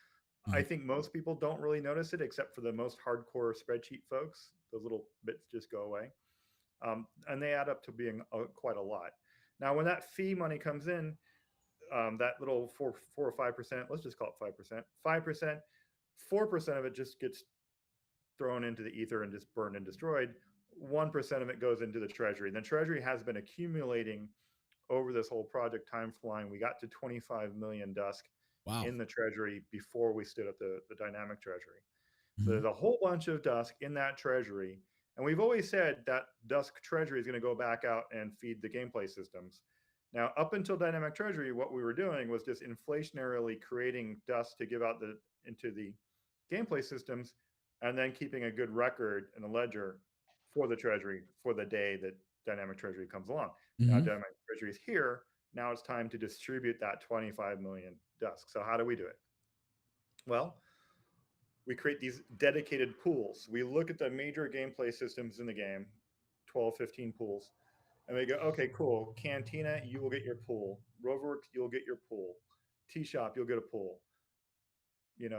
I Mhm. think most people don't really notice it, except for the most hardcore spreadsheet folks. Those little bits just go away, and they add up to being quite a lot. Now, when that fee money comes in, that little 4 or 5%, let's just call it 5%, 5%, 4% of it just gets thrown into the ether and just burned and destroyed. 1% of it goes into the treasury. And the treasury has been accumulating over this whole project, time flying. We got to 25 million Dusk Wow. in the treasury before we stood up the dynamic treasury. So Mhm. there's a whole bunch of Dusk in that treasury. And we've always said that Dusk treasury is going to go back out and feed the gameplay systems. Now, up until dynamic treasury, what we were doing was just inflationarily creating Dusk to give out into the gameplay systems, and then keeping a good record in the ledger for the treasury for the day that dynamic treasury comes along. Now Mhm. dynamic treasury is here. Now it's time to distribute that 25 million Dusk. So how do we do it? Well, we create these dedicated pools. We look at the major gameplay systems in the game, 12, 15 pools, and we go, okay, cool. Cantina, you will get your pool. Roverworks, you'll get your pool. Tea shop, you'll get a pool.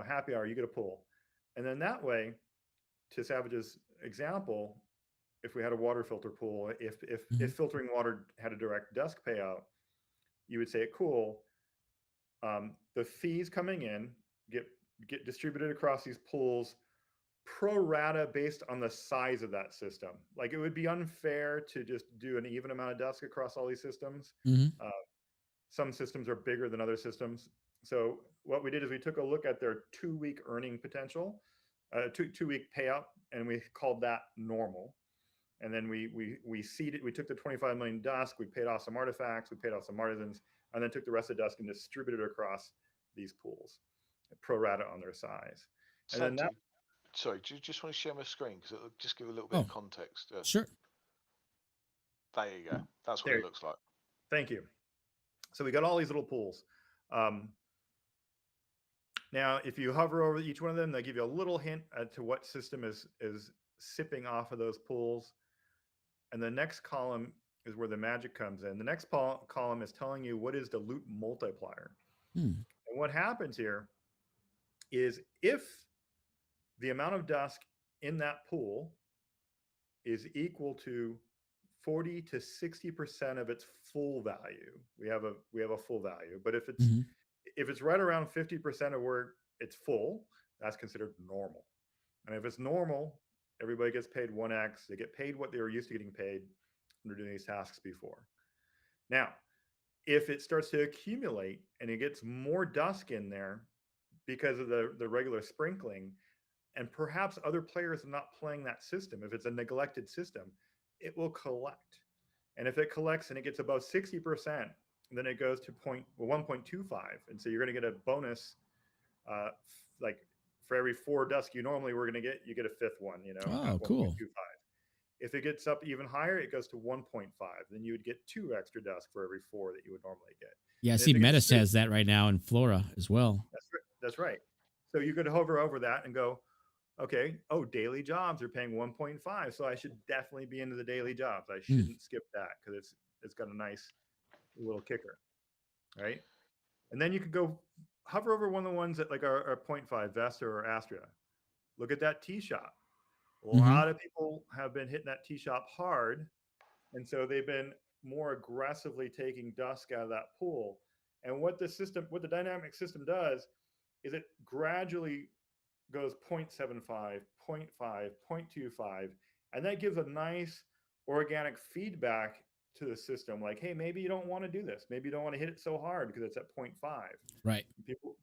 Happy hour, you get a pool. And then that way, to Savage's example, if we had a water filter pool, if Mhm. filtering water had a direct Dusk payout, you would say, cool. The fees coming in get distributed across these pools pro rata based on the size of that system. Like it would be unfair to just do an even amount of Dusk across all these systems. Mhm. Uh, some systems are bigger than other systems. So what we did is we took a look at their 2 week earning potential, two-week payout, and we called that normal. And then we seeded. We took the 25 million Dusk. We paid off some artifacts. We paid off some artisans, and then took the rest of Dusk and distributed it across these pools, pro rata on their size. And then that Santi, sorry, do you just want to share my screen because it'll just give a little bit of Oh, context? sure. There you go. That's what there. it looks like. Thank you. So we got all these little pools. Um, Now, if you hover over each one of them, they give you a little hint as to what system is sipping off of those pools. And the next column is where the magic comes in. The next column is telling you what is the loot multiplier. Hmm. And what happens here is if the amount of Dusk in that pool is equal to 40 to 60% of its full value, we have a full value. But Mhm. if it's right around 50% of where it's full, that's considered normal. And if it's normal, everybody gets paid 1x. They get paid what they were used to getting paid under doing these tasks before. Now, if it starts to accumulate and it gets more Dusk in there because of the regular sprinkling, and perhaps other players are not playing that system, if it's a neglected system, it will collect. And if it collects and it gets above 60%, then it goes to 1.25. And so you're going to get a bonus, like for every 4 Dusk you normally were going to get, you get a fifth one, Oh, at cool. 1.25. If it gets up even higher, it goes to 1.5. Then you would get 2 extra Dusk for every 4 that you would normally get. Yeah, I And see if it gets Metis has that right now in Flora as well. that's right. So you could hover over that and go, okay, oh, daily jobs are paying 1.5, so I should definitely be into the daily jobs. I Hmm. shouldn't skip that because it's got a nice little kicker, right? And then you could go hover over one of the ones that like are 0.5, Vesta or Astria. Look at that tea shop. A Mhm. lot of people have been hitting that tea shop hard, and so they've been more aggressively taking Dusk out of that pool. And what the dynamic system does is it gradually goes 0.75, 0.5, 0.25, and that gives a nice organic feedback to the system. Like, hey, maybe you don't want to do this. Maybe you don't want to hit it so hard because it's at 0.5. Right.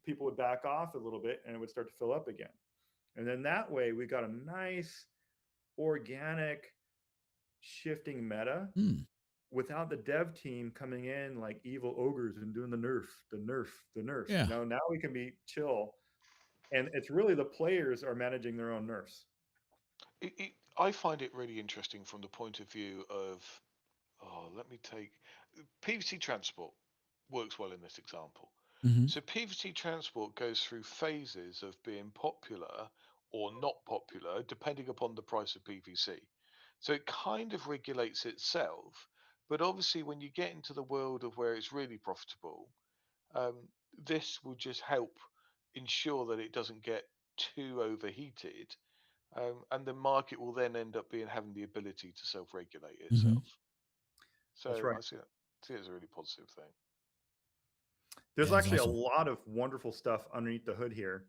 People would back off a little bit and it would start to fill up again. And then that way we got a nice organic shifting meta Hmm. without the dev team coming in like evil ogres and doing the nerf, the nerf, the nerf. Yeah. Now we can be chill, and it's really the players are managing their own nerfs. I find it really interesting from the point of view of, let me take PVC transport works well in this example. Mhm. So PVC transport goes through phases of being popular or not popular, depending upon the price of PVC. So it kind of regulates itself. But obviously, when you get into the world of where it's really profitable, um, this will just help ensure that it doesn't get too overheated, and the market will then end up being having the ability to self-regulate Mhm. itself. That's So right. I see it as a really positive thing. There's Yeah, that's actually a awesome. lot of wonderful stuff underneath the hood here.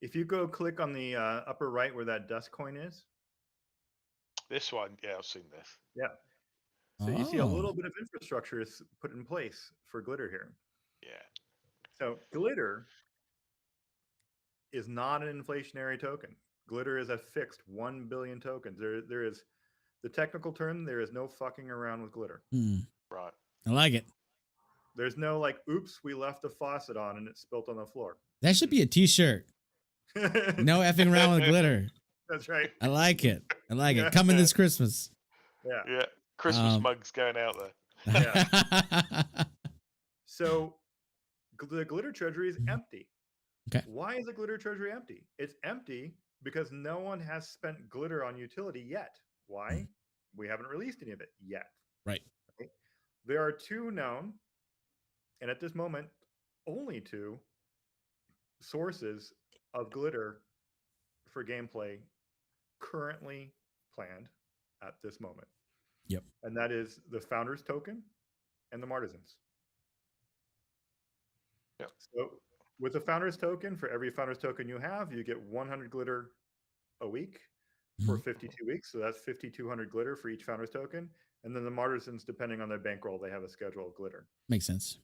If you go click on the upper right where that dust coin is, This one, yeah, I've seen this. yeah. So you see a Oh. little bit of infrastructure is put in place for glitter here. Yeah, So glitter is not an inflationary token. Glitter is a fixed 1 billion tokens. There is the technical term. There is no fucking around with glitter. right. I like it. There's no like, oops, we left the faucet on and it spilt on the floor. That should be a T-shirt. No effing around with glitter. That's right. I like it. I like it. Coming this Christmas. Yeah. Yeah, Christmas mugs going out there. Yeah. So the glitter treasury is empty. Okay. Why is the glitter treasury empty? It's empty because no one has spent glitter on utility yet. Why? We haven't released any of it yet. Right. Okay? There are 2 known, and at this moment, only 2 sources of glitter for gameplay currently planned at this moment. Yep. And that is the founders token and the Martisans. Yep. So with the founders token, for every founders token you have, you get 100 glitter a week for 52 weeks. So that's 5,200 glitter for each founders token. And then the Martisans, depending on their bankroll, they have a schedule of glitter. Makes sense.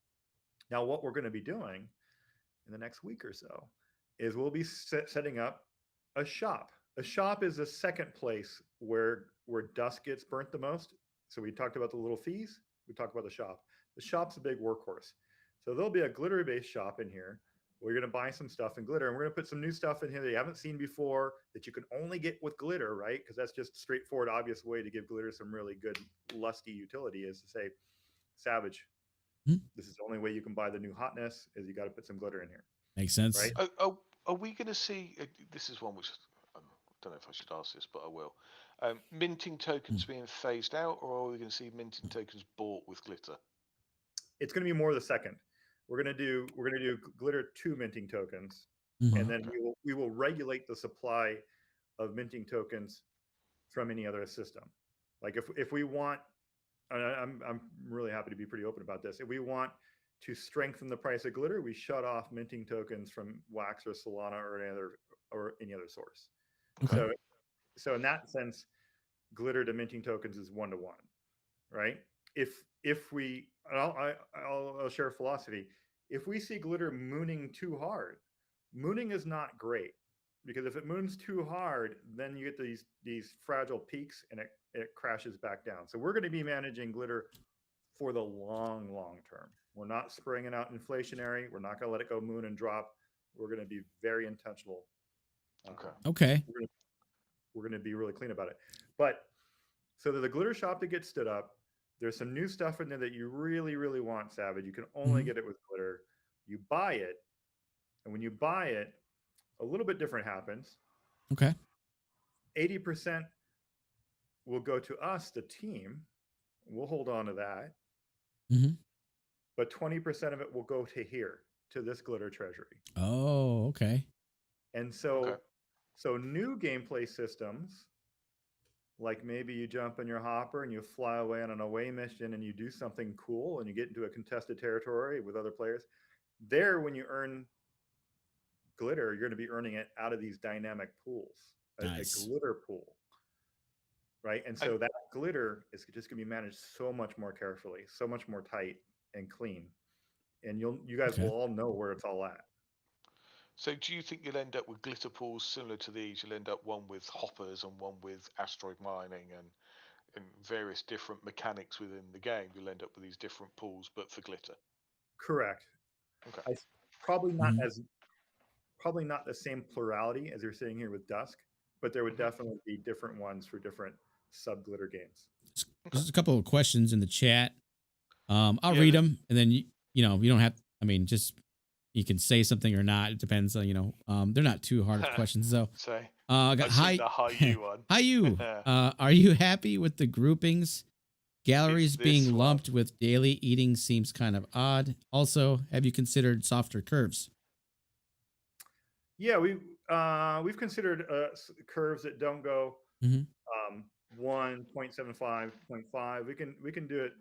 Now, what we're going to be doing in the next week or so is we'll be setting up a shop. A shop is a second place where dust gets burnt the most. So we talked about the little fees. We talked about the shop. The shop's a big workhorse. So there'll be a glitter-based shop in here. We're going to buy some stuff in glitter, and we're going to put some new stuff in here that you haven't seen before that you can only get with glitter, right? Because that's just a straightforward, obvious way to give glitter some really good, lusty utility is to say, Savage, this is the only way you can buy the new hotness is you got to put some glitter in here. Makes sense. Right? Are we going to see? This is one which I don't know if I should ask this, but I will. Minting tokens being phased out, or are we going to see minting tokens bought with glitter? It's going to be more the second. We're going to do glitter 2 minting tokens, and then we will regulate the supply of minting tokens from any other system. Like if we want, and I'm really happy to be pretty open about this. If we want to strengthen the price of glitter, we shut off minting tokens from Wax or Solana or any other source. Okay. So in that sense, glitter to minting tokens is 1-to-1, right? If we, I'll share a philosophy. If we see glitter mooning too hard, mooning is not great, because if it moons too hard, then you get these fragile peaks and it crashes back down. So we're going to be managing glitter for the long term. We're not spraying it out inflationary. We're not going to let it go moon and drop. We're going to be very intentional. Okay. We're going to be really clean about it. But so there's a glitter shop that gets stood up. There's some new stuff in there that you really, really want, Savage. You can only get it with glitter. You buy it, and when you buy it, a little bit different happens. Okay. 80% will go to us, the team. We'll hold on to that. But 20% of it will go to here, to this glitter treasury. Oh, okay. And so new gameplay systems, like maybe you jump in your hopper and you fly away on an away mission and you do something cool and you get into a contested territory with other players. There, when you earn glitter, you're going to be earning it out of these dynamic pools, a glitter pool, right? And so that glitter is just going to be managed so much more carefully, so much more tight and clean, and you guys will all know where it's all at. So do you think you'll end up with glitter pools similar to these? You'll end up one with hoppers and one with asteroid mining and various different mechanics within the game. You'll end up with these different pools, but for glitter. Correct. Okay. Probably not the same plurality as you're seeing here with Dusk, but there would definitely be different ones for different sub glitter games. There's a couple of questions in the chat. I'll read them, and then you don't have. I mean, just you can say something or not. It depends on, they're not too hard of questions though. So I got I've seen the hi you one. Hi you. Are you happy with the groupings? Galleries It's this being one. lumped with daily eating seems kind of odd. Also, have you considered softer curves? Yeah, we've considered curves that don't go Mhm. 1.75, 0.5. We can do it.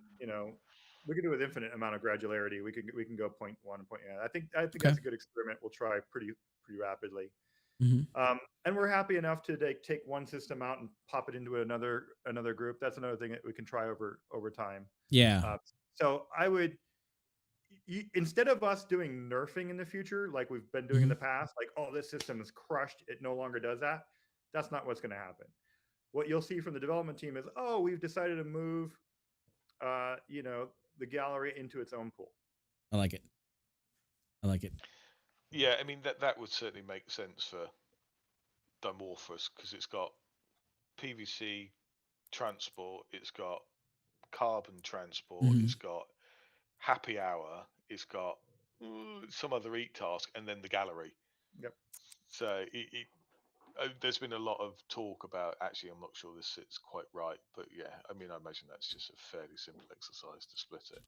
We can do it with infinite amount of gradularity. We can go 0.1, yeah. I think Okay. that's a good experiment. We'll try pretty rapidly. Mhm. And we're happy enough to take one system out and pop it into another group. That's another thing that we can try over time. Yeah. So I would, instead of us doing nerfing in the future like we've been doing in the past, like, oh, this system is crushed, it no longer does that. That's not what's going to happen. What you'll see from the development team is, oh, we've decided to move, the gallery into its own pool. I like it. Yeah, I mean that would certainly make sense for Dimorphos because it's got PVC transport, it's got carbon transport, Mhm. it's got happy hour, it's got some other eat task, and then the gallery. Yep. So there's been a lot of talk about. Actually, I'm not sure this sits quite right, but yeah, I mean, I imagine that's just a fairly simple exercise to split it.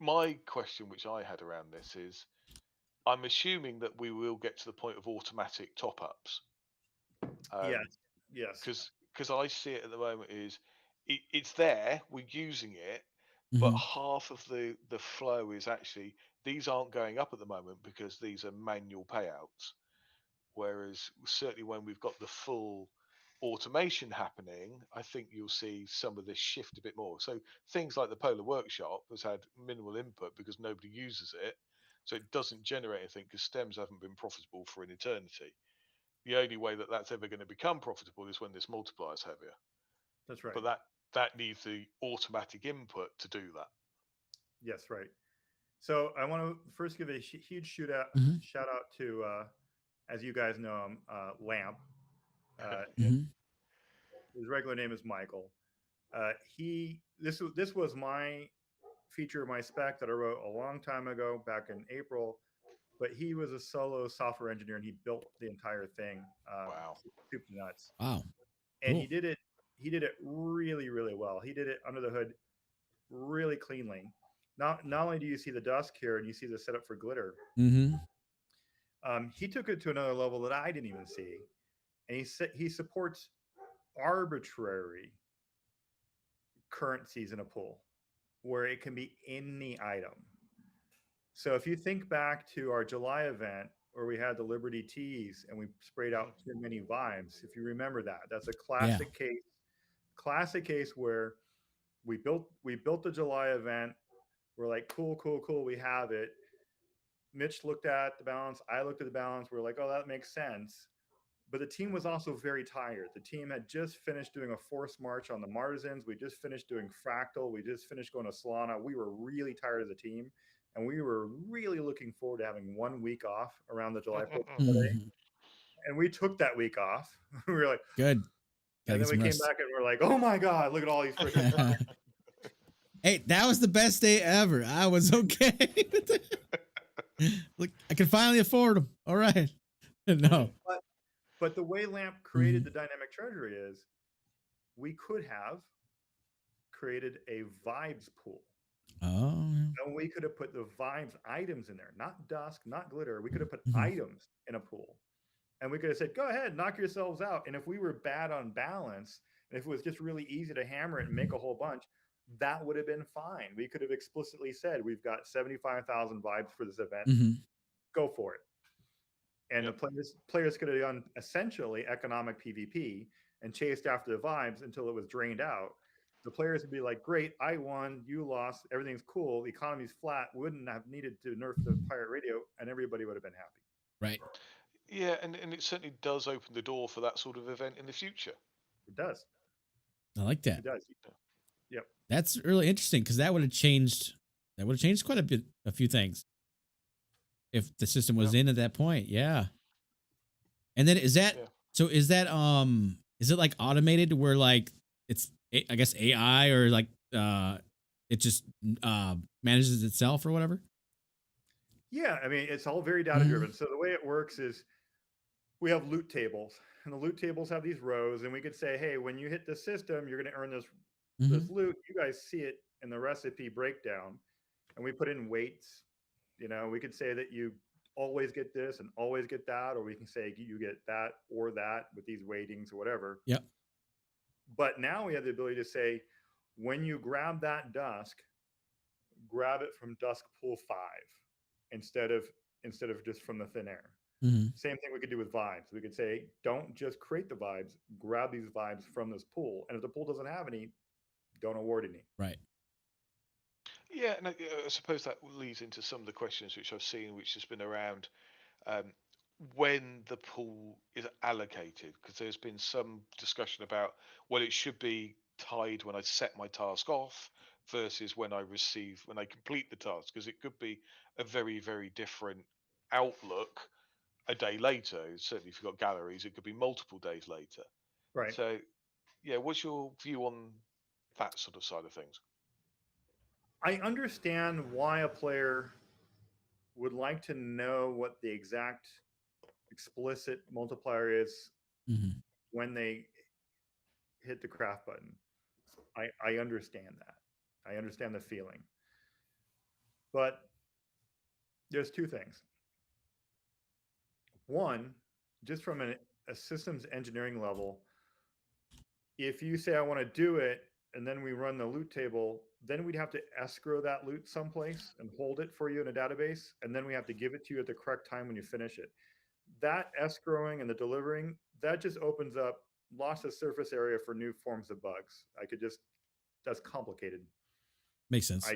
My question, which I had around this, is I'm assuming that we will get to the point of automatic top ups. Yes. Because I see it at the moment is it's there, we're using it, but Mhm. half of the flow is actually these aren't going up at the moment because these are manual payouts. Whereas certainly when we've got the full automation happening, I think you'll see some of this shift a bit more. So things like the Polar Workshop has had minimal input because nobody uses it. So it doesn't generate anything because stems haven't been profitable for an eternity. The only way that that's ever going to become profitable is when this multiplier is heavier. That's right. But that needs the automatic input to do that. Yes, right. So I want to first give a huge shout out to, as you guys know him, Lamp. Mhm. His regular name is Michael. This was my feature, my spec that I wrote a long time ago, back in April. But he was a solo software engineer and he built the entire thing. Wow. Super nuts. Wow. And Cool. he did it really, really well. He did it under the hood really cleanly. Not only do you see the dust here and you see the setup for glitter, Mhm. he took it to another level that I didn't even see. And he supports arbitrary currencies in a pool where it can be any item. So if you think back to our July event where we had the Liberty teas and we sprayed out too many vibes, if you remember that, that's a classic case where we built the July event. We're like, cool, we have it. Mitch looked at the balance. I looked at the balance. We're like, oh, that makes sense. But the team was also very tired. The team had just finished doing a forced march on the Martisans. We just finished doing Fractal. We just finished going to Solana. We were really tired as a team. And we were really looking forward to having 1 week off around the July 4th holiday. Mhm. And we took that week off. We were like, Good. and then we came back and we're like, oh my God, look at all these freaking. Hey, that was the best day ever. I was okay. Look, I can finally afford them. All right. No. But the way Lamp created the dynamic treasury is we could have created a vibes pool. Oh. And we could have put the vibes items in there, not dusk, not glitter. We could have put items in a pool. And we could have said, go ahead, knock yourselves out. And if we were bad on balance, and if it was just really easy to hammer it and make a whole bunch, that would have been fine. We could have explicitly said, we've got 75,000 vibes for this event. Go for it. And the players could have done essentially economic PvP and chased after the vibes until it was drained out. The players would be like, great, I won, you lost, everything's cool, the economy's flat, wouldn't have needed to nerf the pirate radio, and everybody would have been happy. Right. Yeah, and it certainly does open the door for that sort of event in the future. It does. I like that. It does. Yep. That's really interesting because that would have changed quite a few things if the system was in at that point. Yeah. And then is that is it like automated where like it's I guess AI or like it just manages itself or whatever? Yeah, I mean, it's all very data driven. So the way it works is we have loot tables, and the loot tables have these rows, and we could say, hey, when you hit the system, you're going to earn this loot. You guys see it in the recipe breakdown, and we put in weights. We could say that you always get this and always get that, or we can say you get that or that with these weightings or whatever. Yep. But now we have the ability to say, when you grab that dusk, grab it from dusk pool 5 instead of just from the thin air. Same thing we could do with vibes. We could say, don't just create the vibes, grab these vibes from this pool. And if the pool doesn't have any, don't award any. Right. Yeah, and I suppose that leads into some of the questions which I've seen, which has been around when the pool is allocated, because there's been some discussion about, well, it should be tied when I set my task off versus when I complete the task, because it could be a very, very different outlook a day later. Certainly, if you've got galleries, it could be multiple days later. Right. So, yeah, what's your view on that sort of side of things? I understand why a player would like to know what the exact explicit multiplier is when they hit the craft button. I understand that. I understand the feeling. But there's two things. One, just from a systems engineering level, if you say I want to do it and then we run the loot table, then we'd have to escrow that loot someplace and hold it for you in a database, and then we have to give it to you at the correct time when you finish it. That escrowing and the delivering, that just opens up lots of surface area for new forms of bugs. That's complicated. Makes sense.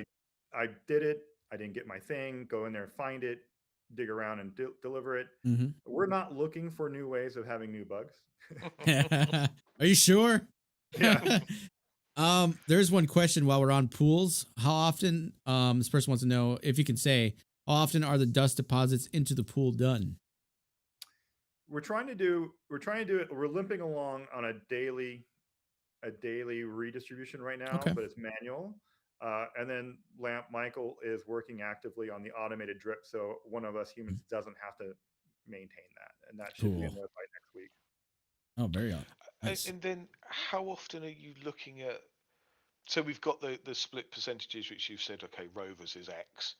I did it. I didn't get my thing. Go in there, find it, dig around, and deliver it. We're not looking for new ways of having new bugs. Are you sure? Yeah. There's one question while we're on pools. How often, this person wants to know if you can say, how often are the dust deposits into the pool done? We're trying to do it. We're limping along on a daily redistribution right now, but it's manual. And then Michael is working actively on the automated drip, so one of us humans doesn't have to maintain that, and that should be in there by next week. Oh, very odd. Nice. And then, how often are you looking at? So we've got the split percentages, which you've said. Okay, rovers is X,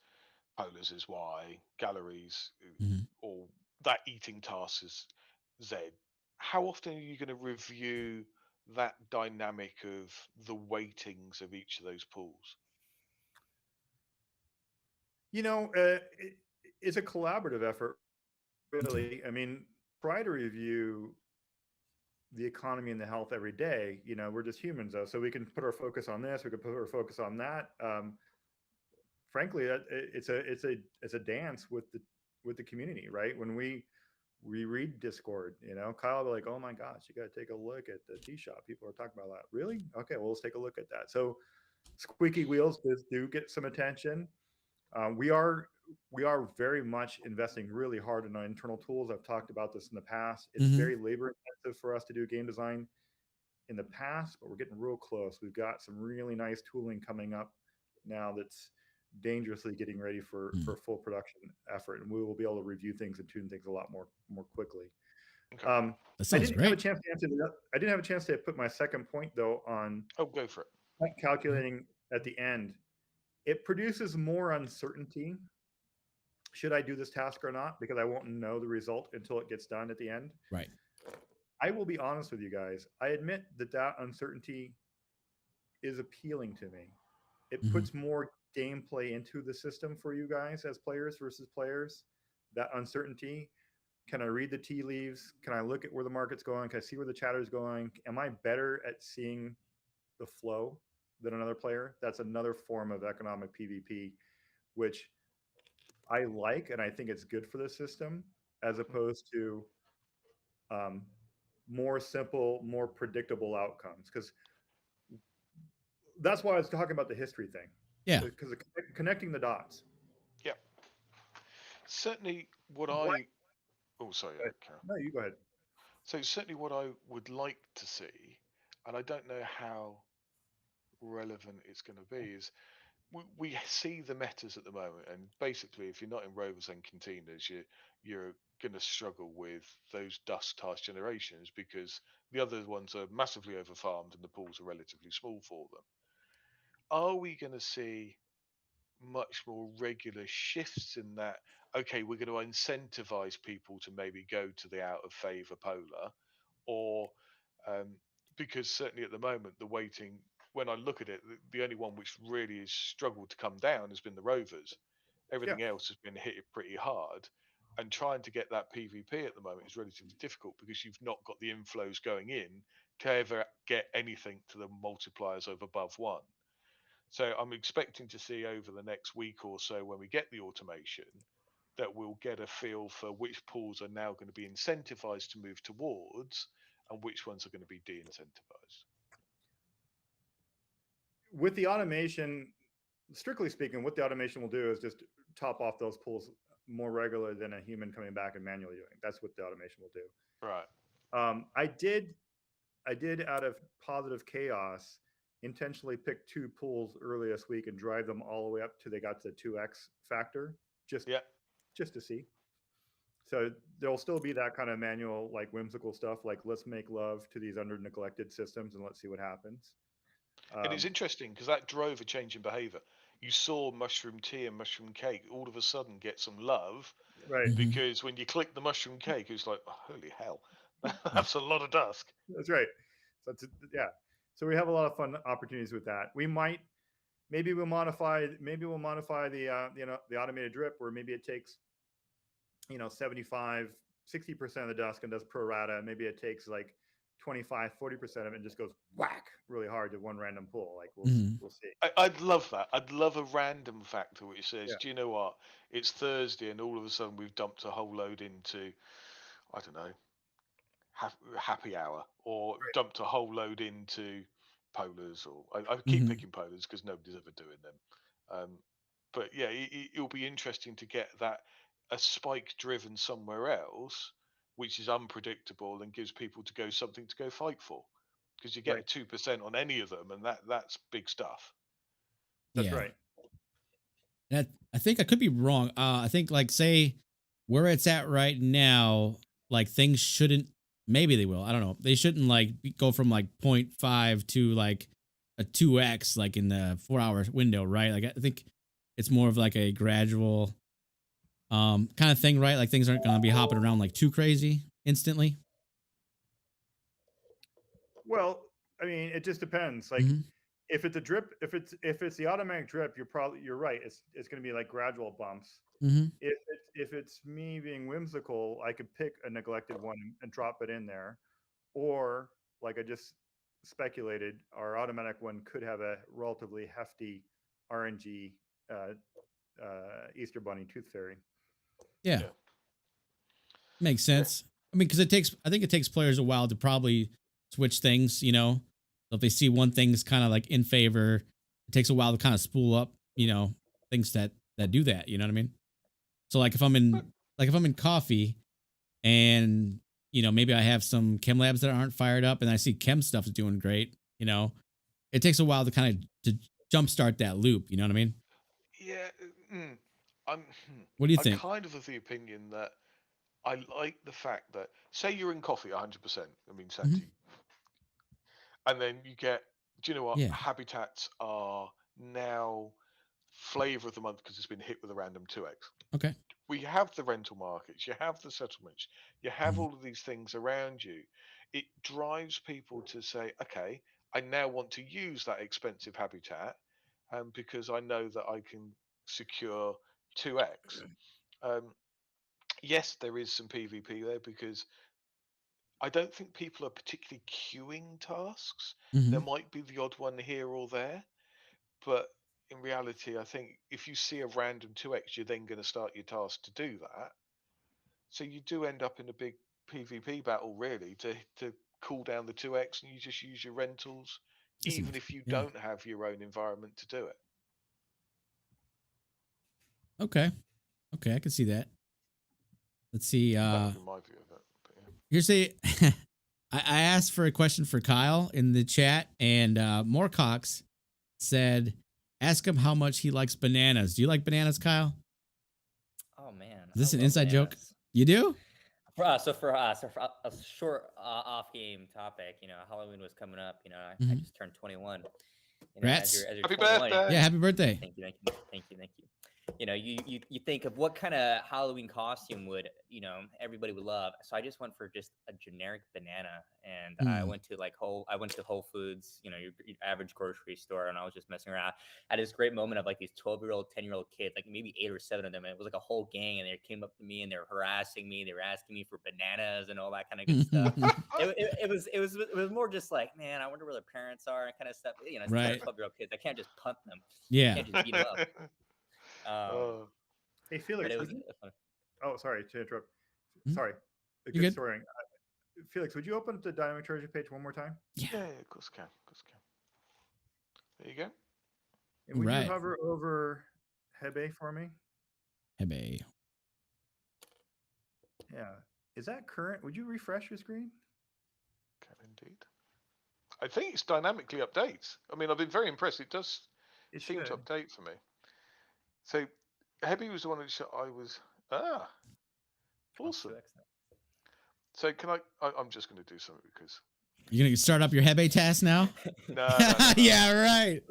polars is Y, galleries or that eating task is Z. How often are you going to review that dynamic of the weightings of each of those pools? It's a collaborative effort, really. I mean, try to review the economy and the health every day. We're just humans, though, so we can put our focus on this. We can put our focus on that. Frankly, it's a dance with the community, right? When we read Discord, Kyle will be like, "Oh my gosh, you got to take a look at the tea shop. People are talking about that." Really? Okay, well, let's take a look at that. So, squeaky wheels do get some attention. We are very much investing really hard in our internal tools. I've talked about this in the past. It's very labor intensive for us to do game design in the past, but we're getting real close. We've got some really nice tooling coming up now that's dangerously getting ready for full production effort, and we will be able to review things and tune things a lot more quickly. That sounds great. Have a chance to answer that. I didn't have a chance to put my second point though on go for it. Calculating at the end. It produces more uncertainty. Should I do this task or not? Because I won't know the result until it gets done at the end. Right. I will be honest with you guys. I admit that uncertainty is appealing to me. It puts more gameplay into the system for you guys as players versus players. That uncertainty. Can I read the tea leaves? Can I look at where the market's going? Can I see where the chatter is going? Am I better at seeing the flow than another player? That's another form of economic PvP, which I like, and I think it's good for the system, as opposed to more simple, more predictable outcomes. Because that's why I was talking about the history thing. Yeah. Because connecting the dots. Yeah. Certainly, what I. Oh, sorry, Karen. No, you go ahead. So certainly, what I would like to see, and I don't know how relevant it's going to be, is we see the metas at the moment, and basically, if you're not in rovers and containers, you're going to struggle with those dust task generations because the other ones are massively overfarmed and the pools are relatively small for them. Are we going to see much more regular shifts in that? Okay, we're going to incentivize people to maybe go to the out of favor polar, or um, because certainly at the moment the weighting, when I look at it, the only one which really has struggled to come down has been the rovers. Yeah. Everything else has been hit pretty hard, and trying to get that PvP at the moment is relatively difficult because you've not got the inflows going in to ever get anything to the multipliers of above one. So I'm expecting to see over the next week or so, when we get the automation, that we'll get a feel for which pools are now going to be incentivized to move towards and which ones are going to be de-incentivized. With the automation, strictly speaking, what the automation will do is just top off those pools more regular than a human coming back and manually doing. That's what the automation will do. Right. I did out of positive chaos intentionally pick 2 pools early this week and drive them all the way up till they got to the 2x factor, just Yeah. to see. So there'll still be that kind of manual, like whimsical stuff, like let's make love to these under neglected systems and let's see what happens. And it's interesting because that drove a change in behavior. You saw mushroom tea and mushroom cake all of a sudden get some love Right. Mhm. because when you click the mushroom cake, it's like, oh, holy hell, that's a lot of dusk. That's right. So yeah. So we have a lot of fun opportunities with that. We might, maybe we'll modify the the automated drip where maybe it takes 75, 60% of the dusk and does pro rata. Maybe it takes like 25, 40% of it and just goes whack really hard to one random pool. Like Mhm. we'll see. I'd love that. I'd love a random factor which says, Yeah. do you know what? It's Thursday and all of a sudden we've dumped a whole load into, I don't know, happy hour, or Right. dumped a whole load into polars, or I keep Mhm. picking polars because nobody's ever doing them. But yeah, it'll be interesting to get that a spike driven somewhere else, which is unpredictable and gives people to go something to go fight for, because you get a Right. 2% on any of them, and that's big stuff. That's Yeah. right. That I think I could be wrong. I think like say where it's at right now, like things shouldn't. Maybe they will. I don't know. They shouldn't like go from like 0.5 to like a 2x like in the 4 hour window, right? Like I think it's more of like a gradual kind of thing, right? Like things aren't going to be hopping around like too crazy instantly. Well, I mean, it just depends. Like Hmm. if it's a drip, if it's the automatic drip, you're right. It's going to be like gradual bumps. Hmm. If it's me being whimsical, I could pick a neglected one and drop it in there, or like I just speculated, our automatic one could have a relatively hefty RNG Easter Bunny Tooth Fairy. Yeah, Yeah. makes Yeah. sense. I mean, because I think it takes players a while to probably switch things, So if they see one thing's kind of like in favor, it takes a while to kind of spool up, things that do that. You know what I mean? So if I'm in coffee and maybe I have some chem labs that aren't fired up and I see chem stuff is doing great, it takes a while to kind of to jumpstart that loop. You know what I mean? Yeah. I'm What do you I'm think? kind of the opinion that I like the fact that, say you're in coffee 100%. I mean, Hmm. Santi, and then you get, do you know what? Yeah. Habitats are now flavor of the month because it's been hit with a random 2x. Okay. We have the rental markets, you have the settlements, you have Mhm. all of these things around you. It drives people to say, okay, I now want to use that expensive habitat, because I know that I can secure 2x. Um, yes, there is some PvP there because I don't think people are particularly queuing tasks. There Mhm. might be the odd one here or there, but in reality, I think if you see a random 2x, you're then going to start your task to do that. So you do end up in a big PvP battle, really, to cool down the 2x, and you just use your rentals, I see even what if you yeah. don't have your own environment to do it. Okay. Okay, I can see that. Let's see. That would be my view of it. But yeah. Here's a I asked for a question for Kyle in the chat, and Moorcox said, Ask him how much he likes bananas. Do you like bananas, Kyle? Oh man, Is this I an love inside joke? bananas. You do? For a short off game topic, Halloween was coming up. I Mhm. just turned 21. As Congrats. you're Happy 21, birthday. Yeah, happy birthday. thank you. You think of what kind of Halloween costume would everybody would love. So I just went for just a generic banana, and I Hmm. went to Whole Foods, your average grocery store, and I was just messing around. I had this great moment of like these 12-year-old, 10-year-old kids, like maybe 8 or 7 of them, and it was like a whole gang, and they came up to me and they were harassing me. They were asking me for bananas and all that kind of good stuff. It was more just like, man, I wonder where their parents are and kind of stuff. It's 10 or Right. 12-year-old kids. I can't just punt them. Yeah. Can't just beat them up. Oh, Hey, But Felix, it would was you? fun. Oh, sorry to interrupt. Hmm? Sorry. A You good good? story. Felix, would you open up the Dynamic Treasury page one more time? Yeah. yeah, of course can. Of course can. There you go. And would you Right. hover over Hebe for me? Hey, Yeah. Is that current? Would you refresh your screen? Can indeed. I think it's dynamically updates. I mean, I've been very impressed. It does It seem to should. update for me. So, Hebby was the one who I was. Ah, awesome. 2x now. So, can I'm just going to do something because. you gonna start up your Hebe task now? No. Yeah, right.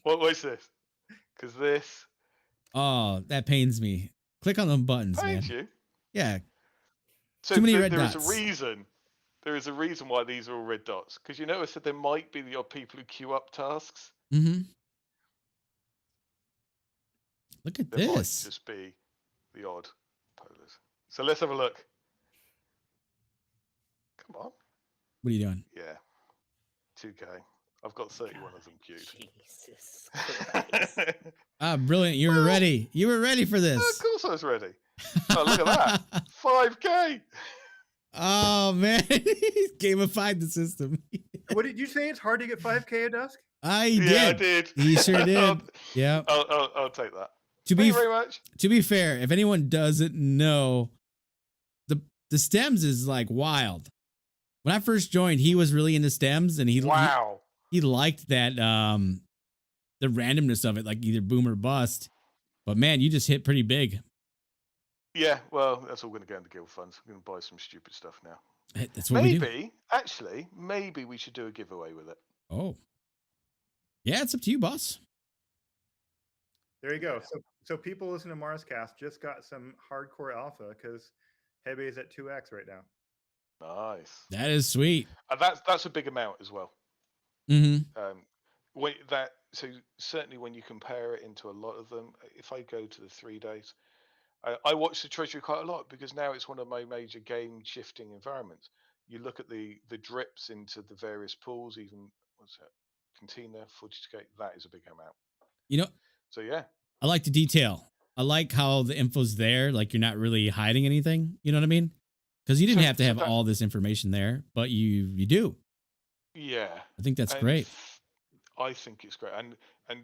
What's this? Because this Oh, that pains me. Click on them buttons, man. pains you. Yeah. So Too many red there is dots. a reason. There is a reason why these are all red dots. Because you know I said there might be the odd people who queue up tasks. Mm-hmm. Look at There might this. just be the odd polars. So let's have a look. Come on. What are you doing? Yeah. 2K. I've got 31 of them queued. Jesus Christ. Ah, brilliant. You were ready. You were ready for Of this. course I was ready. Oh, look at that. 5K. Oh, man. He's gamified the system. What did you say? It's hard to get 5K a dusk? I Yeah, I did. did. He sure did. Yeah. I'll take that. To Thank be you very much. to be fair, if anyone doesn't know, the stems is like wild. When I first joined, he was really into stems, and Wow. he liked that the randomness of it, like either boom or bust. But man, you just hit pretty big. Yeah, well, that's all going to go into guild funds. I'm going to buy some stupid stuff now. That's what we do. Maybe we should do a giveaway with it. Oh, yeah, it's up to you, boss. There you go. Yeah. So people listening to MarsCast just got some hardcore alpha because Hebe is at 2x right now. Nice. That is sweet. And that's a big amount as well. Mm-hmm. So certainly when you compare it into a lot of them, if I go to the 3 days, I watch the Treasury quite a lot because now it's one of my major game shifting environments. You look at the drips into the various pools, even what's that? Cantina, footage gate, that is a big amount. You know, So yeah. I like the detail. I like how the info's there. Like you're not really hiding anything. You know what I mean? Because you didn't have to have all this information there, but you do. Yeah. I think that's great. I think it's great, and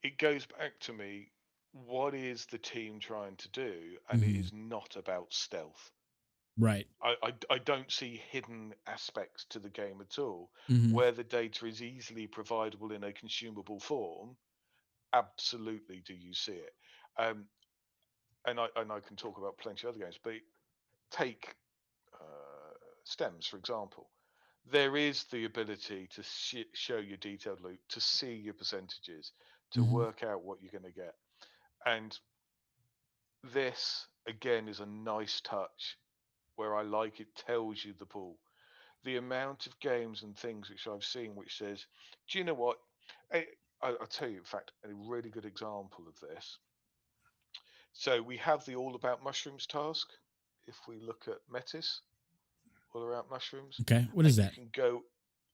it goes back to me. What is the team trying to do? And it is not about stealth. Right. I don't see hidden aspects to the game at all. Mhm. Where the data is easily providable in a consumable form, absolutely do you see it. And I can talk about plenty of other games, but take stems, for example. There is the ability to show your detailed loop, to see your percentages, to work out what you're going to get. And this, again, is a nice touch where I like it tells you the pool. The amount of games and things which I've seen which says, do you know what? I'll tell you, in fact, a really good example of this. So we have the All About Mushrooms task. If we look at Metis, All About Mushrooms. Okay. What is that? You can go,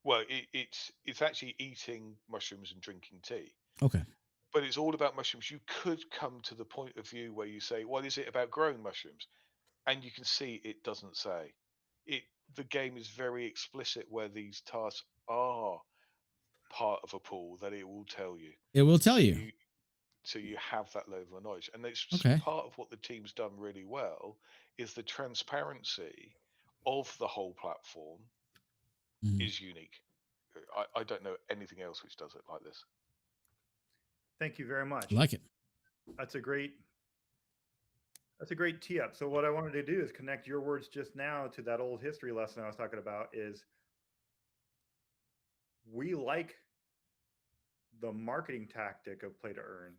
well, it's actually eating mushrooms and drinking tea. Okay. But it's all about mushrooms. You could come to the point of view where you say, what is it about growing mushrooms? And you can see it doesn't say. The game is very explicit where these tasks are part of a pool that it will tell you. It will tell you. So you have that level of knowledge. And it's Okay. part of what the team's done really well is the transparency of the whole platform is unique. I don't know anything else which does it like this. Thank you very much. I like it. That's a great tee up. So what I wanted to do is connect your words just now to that old history lesson I was talking about. Is we like the marketing tactic of play to earn,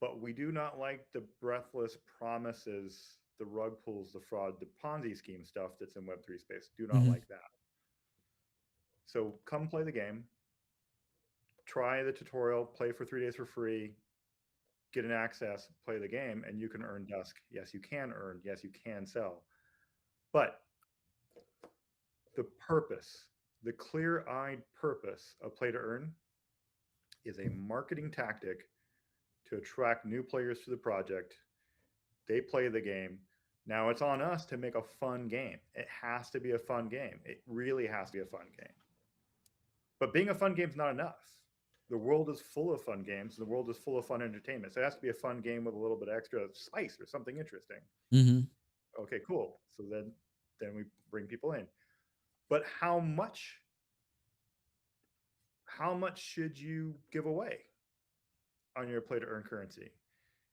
but we do not like the breathless promises, the rug pulls, the fraud, the Ponzi scheme stuff that's in Web3 space. Do not like that. So come play the game, try the tutorial, play for 3 days for free, get an access, play the game, and you can earn Dusk. Yes, you can earn. Yes, you can sell. But the purpose, the clear-eyed purpose of play to earn is a marketing tactic to attract new players to the project. They play the game. Now it's on us to make a fun game. It has to be a fun game. It really has to be a fun game. But being a fun game is not enough. The world is full of fun games. The world is full of fun entertainment. So it has to be a fun game with a little bit extra spice or something interesting. Okay, cool. So then we bring people in. But how much should you give away on your play to earn currency?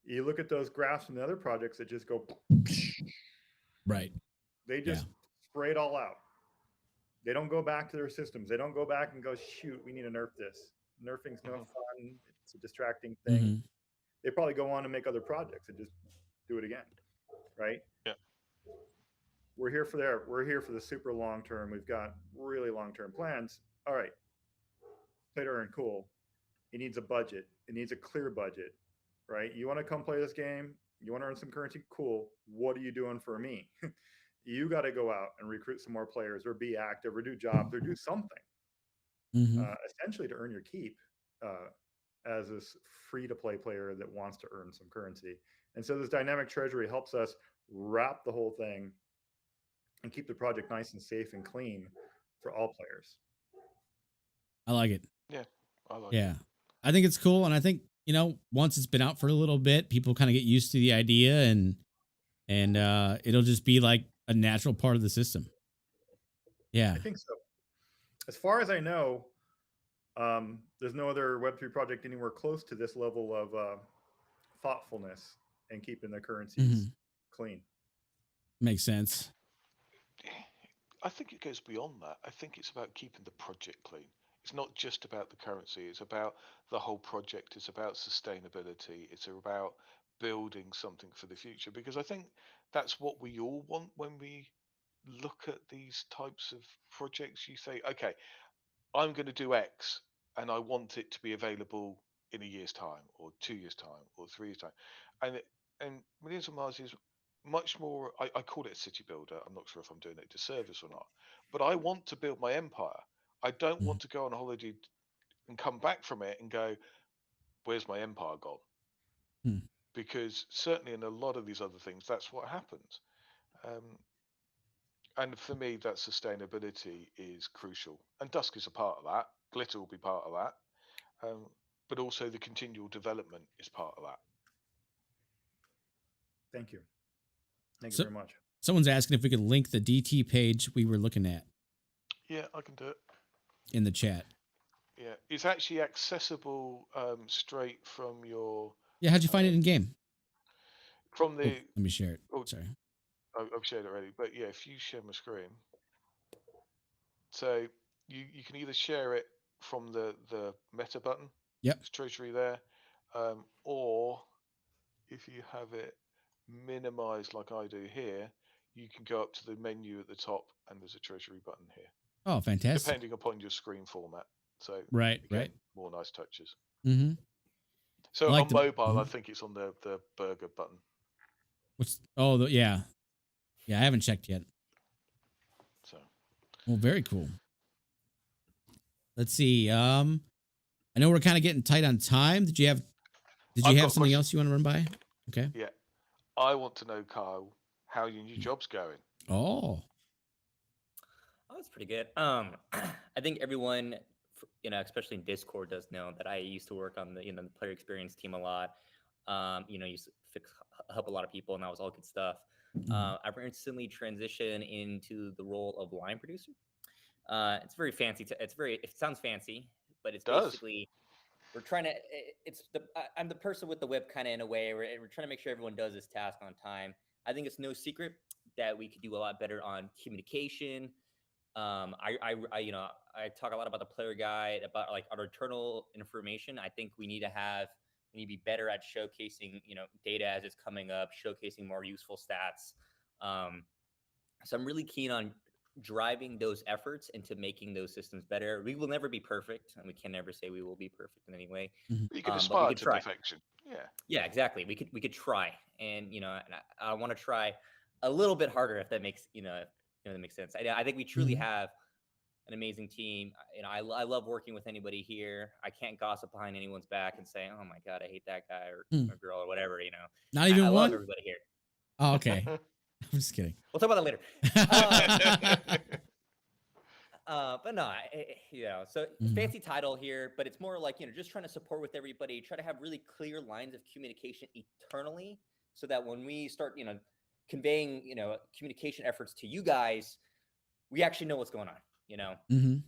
You look at those graphs from the other projects that just go right. They just spray it all out. They don't go back to their systems. They don't go back and go, shoot, we need to nerf this. Nerfing's no fun. It's a distracting thing. They probably go on to make other projects and just do it again, right? Yeah. We're here for the super long term. We've got really long-term plans. All right. Play to earn, cool. It needs a budget. It needs a clear budget, right? You want to come play this game? You want to earn some currency? Cool. What are you doing for me? You got to go out and recruit some more players, or be active, or do jobs, or do something, essentially to earn your keep as this free-to-play player that wants to earn some currency. And so this dynamic treasury helps us wrap the whole thing and keep the project nice and safe and clean for all players. I like it. Yeah, I like it. I think it's cool, and I think, once it's been out for a little bit, people kind of get used to the idea, and it'll just be like a natural part of the system. Yeah, I think so. As far as I know, there's no other Web3 project anywhere close to this level of thoughtfulness and keeping the currencies clean. Makes sense. I think it goes beyond that. I think it's about keeping the project clean. It's not just about the currency. It's about the whole project. It's about sustainability. It's about building something for the future. Because I think that's what we all want when we look at these types of projects. You say, okay, I'm going to do X, and I want it to be available in a year's time, or 2 years' time, or 3 years' time. And Millions of Mars is much more. I call it a city builder. I'm not sure if I'm doing it a disservice or not, but I want to build my empire. I don't want to go on a holiday and come back from it and go, "Where's my empire gone?" Because certainly in a lot of these other things, that's what happens. And for me, that sustainability is crucial. And Dusk is a part of that. Glitter will be part of that. But also the continual development is part of that. Thank you. Thank you very much. Someone's asking if we could link the DT page we were looking at. Yeah, I can do it. In the chat. Yeah, it's actually accessible straight from your... Yeah, how'd you find it in game? From the... let me share it. Sorry. I've shared it already. But yeah, if you share my screen... So you can either share it from the meta button. Yep. It's Treasury there. Or if you have it minimized like I do here, you can go up to the menu at the top and there's a Treasury button here. Oh, fantastic. Depending upon your screen format. So right. More nice touches. So on mobile, I think it's on the burger button. Yeah, I haven't checked yet. So, well, very cool. Let's see. I know we're kind of getting tight on time. Did you have something else you want to run by? Okay. Yeah, I want to know, Kyle, how your new job's going. Oh, that's pretty good. I think everyone, especially in Discord, does know that I used to work on the the player experience team a lot. Used to help a lot of people, and that was all good stuff. I've recently transitioned into the role of line producer. It's very fancy. It sounds fancy, but it's basically we're trying to. I'm the person with the whip, kind of in a way. We're trying to make sure everyone does this task on time. I think it's no secret that we could do a lot better on communication. I talk a lot about the player guide, about like our internal information. I think we need to be better at showcasing, data as it's coming up, showcasing more useful stats. So I'm really keen on driving those efforts into making those systems better. We will never be perfect, and we can never say we will be perfect in any way. Mhm. You can But we aspire could to try. perfection. Yeah. Yeah, exactly. We could try, and I want to try a little bit harder if that makes that makes sense. I think we truly Mhm. have an amazing team. I love working with anybody here. I can't gossip behind anyone's back and say, "Oh my god, I hate that guy or Mm. girl or whatever." Not I even love one? everybody here. Oh, okay. I'm just kidding. We'll talk about that later. But no, so Mhm. fancy title here, but it's more like, just trying to support with everybody, try to have really clear lines of communication eternally so that when we start, conveying, communication efforts to you guys, we actually know what's going on, Mhm.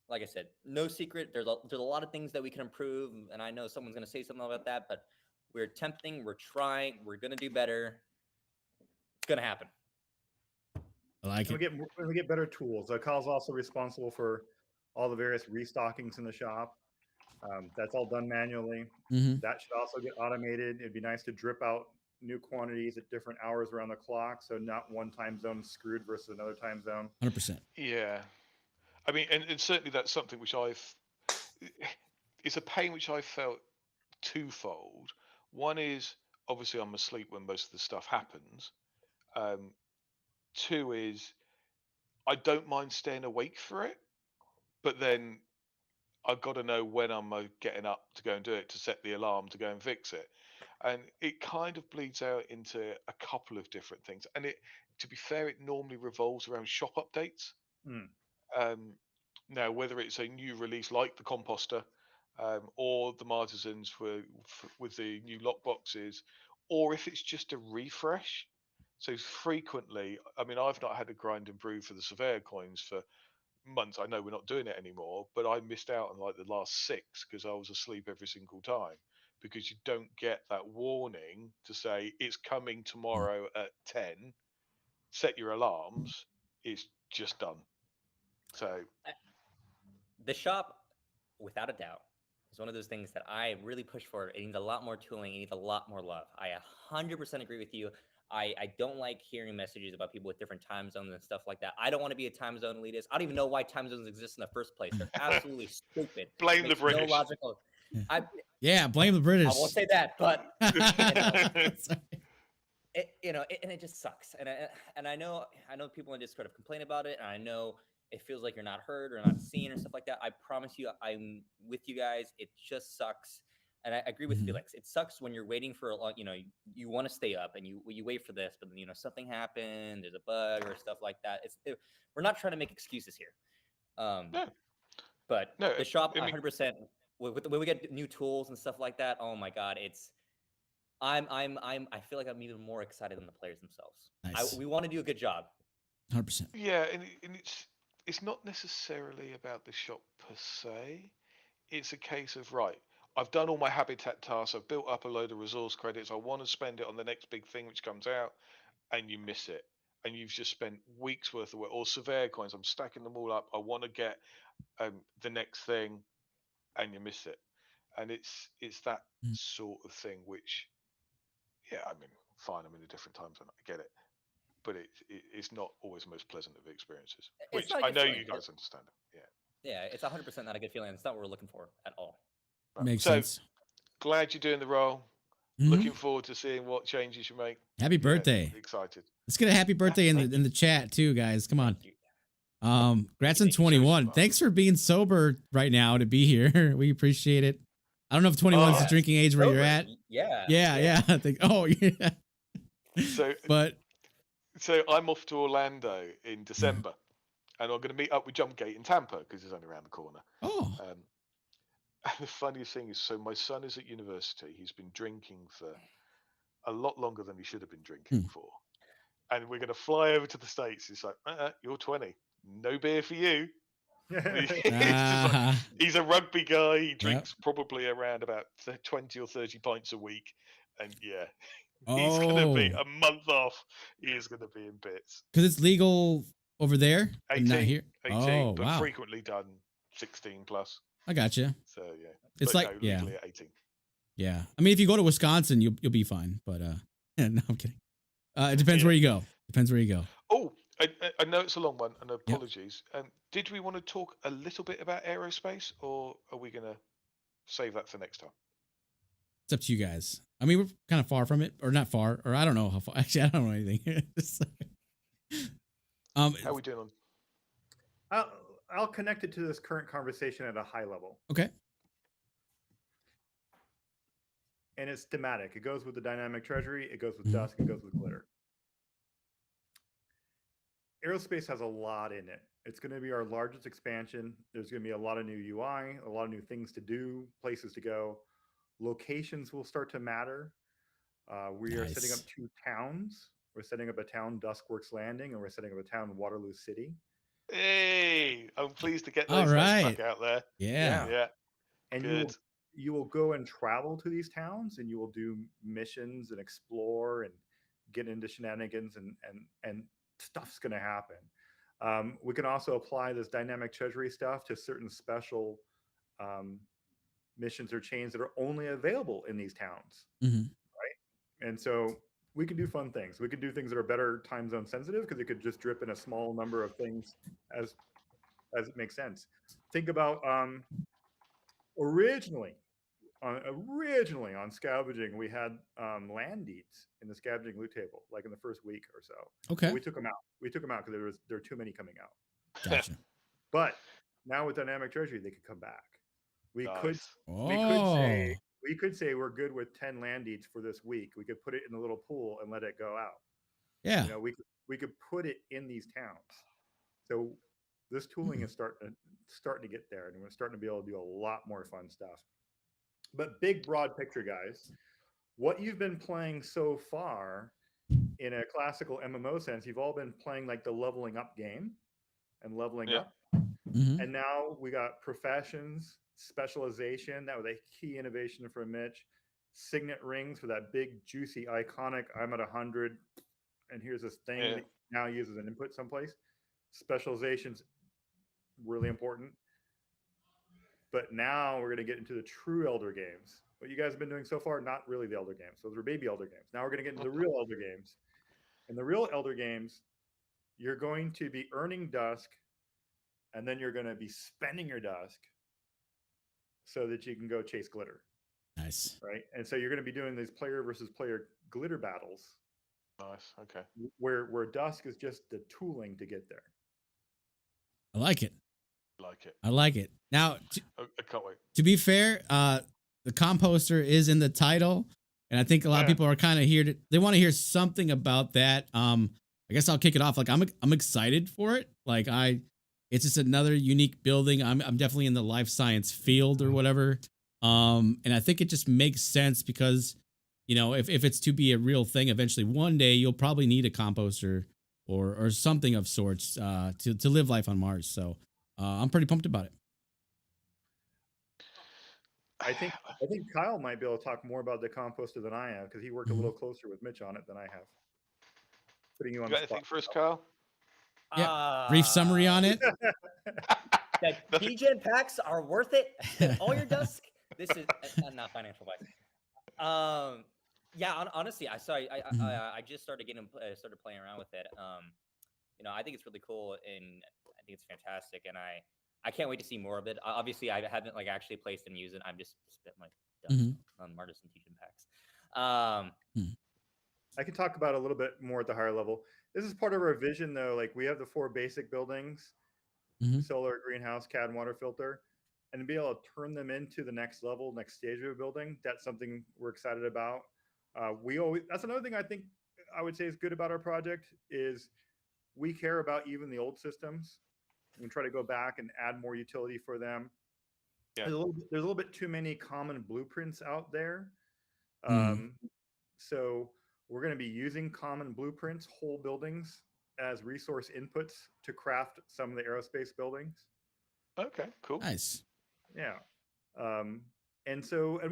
Like I said, no secret. There's a lot of things that we can improve. And I know someone's going to say something about that, but we're attempting, we're trying, we're going to do better. It's going to happen. I like And it. we get better tools. Kyle's also responsible for all the various restockings in the shop. That's all done manually. Mhm. That should also get automated. It'd be nice to drip out new quantities at different hours around the clock, so not one time zone screwed versus another time zone. 100%. Yeah. I mean, and certainly that's something which it's a pain which I felt twofold. One is obviously I'm asleep when most of the stuff happens. Um, Two is I don't mind staying awake for it, but then I've got to know when I'm getting up to go and do it to set the alarm to go and fix it. And it kind of bleeds out into a couple of different things. And to be fair, it normally revolves around shop updates. Hmm. Um, Now, whether it's a new release like the Composter, or the Martisans with the new lockboxes, or if it's just a refresh. So frequently, I mean, I've not had a grind and brew for the Surveyor coins for months. I know we're not doing it anymore, but I missed out on like the last 6 because I was asleep every single time. Because you don't get that warning to say it's coming tomorrow at 10. Set your alarms. It's just done. So The shop, without a doubt, is one of those things that I really push for. It needs a lot more tooling. It needs a lot more love. I 100% agree with you. I don't like hearing messages about people with different time zones and stuff like that. I don't want to be a time zone elitist. I don't even know why time zones exist in the first place. They're absolutely stupid. blame the Makes no British. logical. I Yeah, blame the British. I won't say that, but Sorry. and it just sucks. And I know people in Discord have complained about it, and I know it feels like you're not heard or not seen or stuff like that. I promise you, I'm with you guys. It just sucks. And I agree with Mhm. Felix. It sucks when you're waiting for a long, you want to stay up and you wait for this, but then, something happened, there's a bug or stuff like that. We're not trying to make excuses here. No, But no. the shop, I mean, 100%. When we get new tools and stuff like that, oh my god, I feel like I'm even more excited than the players themselves. Nice. We want to do a good job. 100%. yeah, and it's not necessarily about the shop per se. It's a case of right. I've done all my habitat tasks. I've built up a load of resource credits. I want to spend it on the next big thing which comes out, and you miss it, and you've just spent weeks worth of work. Or surveyor coins. I'm stacking them all up. I want to get the next thing, and you miss it, and it's that Mm. sort of thing which, yeah, I mean, fine. I'm in a different time zone. I get it, but it's not always the most pleasant of experiences, It's which not a I good know feeling. you guys understand. Yeah. Yeah, it's 100% not a good feeling. It's not what we're looking for at all. Right. Makes So sense. glad you're doing the role. Mhm. Looking forward to seeing what changes you make. Happy Yeah, birthday. excited. Let's get a happy birthday in thank the chat too, guys. Come on. Thank you. Congrats Thank on you. 21. So Thanks for being sober right now to be here. We appreciate it. I don't know if 21 is the Oh, drinking age where you're Sober. at. Yeah. Yeah. I think. Oh, yeah. So But I'm off to Orlando in December, and I'm going to meet up with Jumpgate in Tampa because it's only around the corner. oh, Um, and the funniest thing is, so my son is at university. He's been drinking for a lot longer than he should have been drinking for. And we're going to fly over to the States. He's like, you're 20. No beer for you. He's a rugby guy. He drinks probably around about 20 or 30 pints a week, and yeah, he's gonna be a month off. He is gonna be in bits. Because it's legal over there, but 18, not here. 18, but wow. frequently done 16 plus. I gotcha. So yeah, it's but like no, legally at 18. Yeah. I mean, if you go to Wisconsin, you'll be fine. But no, I'm kidding. It depends where you go. Depends where you go. Oh, I know it's a long one, and apologies. Did we want to talk a little bit about aerospace, or are we going to save that for next time? It's up to you guys. I mean, we're kind of far from it, or not far, or I don't know how far. Actually, I don't know anything. How are we doing on? I'll connect it to this current conversation at a high level. Okay. And it's thematic. It goes with the dynamic treasury. It goes with dusk. It goes with glitter. Aerospace has a lot in it. It's going to be our largest expansion. There's going to be a lot of new UI, a lot of new things to do, places to go. Locations will start to matter. We are setting up 2 towns. We're setting up a town, Duskworks Landing, and we're setting up a town, Waterloo City. Hey, I'm pleased to get those back out there. Yeah. And good. You will go and travel to these towns, and you will do missions and explore and get into shenanigans, and stuff's going to happen. We can also apply this dynamic treasury stuff to certain special missions or chains that are only available in these towns, right? And so we can do fun things. We could do things that are better time zone sensitive, because it could just drip in a small number of things as it makes sense. Think about originally on scavenging, we had land deeds in the scavenging loot table, like in the first week or so. Okay. But we took them out. because there were too many coming out. Gotcha. But now with dynamic treasury, they could come back. We could say we're good with 10 land deeds for this week. We could put it in the little pool and let it go out. Yeah. We could put it in these towns. So this tooling is starting to get there, and we're starting to be able to do a lot more fun stuff. But big, broad picture, guys, what you've been playing so far in a classical MMO sense, you've all been playing like the leveling up game and leveling up. And now we got professions, specialization. That was a key innovation for Mitch. Signet rings for that big, juicy, iconic, I'm at 100, and here's this thing that now uses an input someplace. Specialization's really important. But now we're going to get into the true Elder games. What you guys have been doing so far, not really the Elder games. Those are baby Elder games. Now we're going to get into the real Elder games. In the real Elder games, you're going to be earning dusk, and then you're going to be spending your dusk so that you can go chase glitter. Nice. Right? And so you're going to be doing these player versus player glitter battles. Nice. Okay. Where dusk is just the tooling to get there. I like it. I like it. Now, I can't wait. To be fair, the Composter is in the title, and I think a lot of people are kind of they want to hear something about that. I guess I'll kick it off. Like I'm excited for it. Like it's just another unique building. I'm definitely in the life science field or whatever. And I think it just makes sense because, if it's to be a real thing, eventually one day you'll probably need a Composter or something of sorts to live life on Mars. So I'm pretty pumped about it. I think Kyle might be able to talk more about the Composter than I have, because he worked a little closer with Mitch on it than I have. Putting you on the spot. Anything for us, Kyle? Yeah. Brief summary on it. That degen packs are worth it. All your dusk. This is not financial advice. Yeah. Honestly, I just started started playing around with it. I think it's really cool, and I think it's fantastic, and I can't wait to see more of it. Obviously, I haven't actually placed and used it. I've just spent my dust on Martis and Teaching packs. I can talk about it a little bit more at the higher level. This is part of our vision, though. Like, we have the 4 basic buildings: solar, greenhouse, CAD, and water filter, and to be able to turn them into the next level, next stage of a building. That's something we're excited about. That's another thing I think I would say is good about our project is we care about even the old systems and try to go back and add more utility for them. Yeah. There's a little bit too many common blueprints out there. So we're going to be using common blueprints, whole buildings, as resource inputs to craft some of the aerospace buildings. Okay, cool. Nice. Yeah. And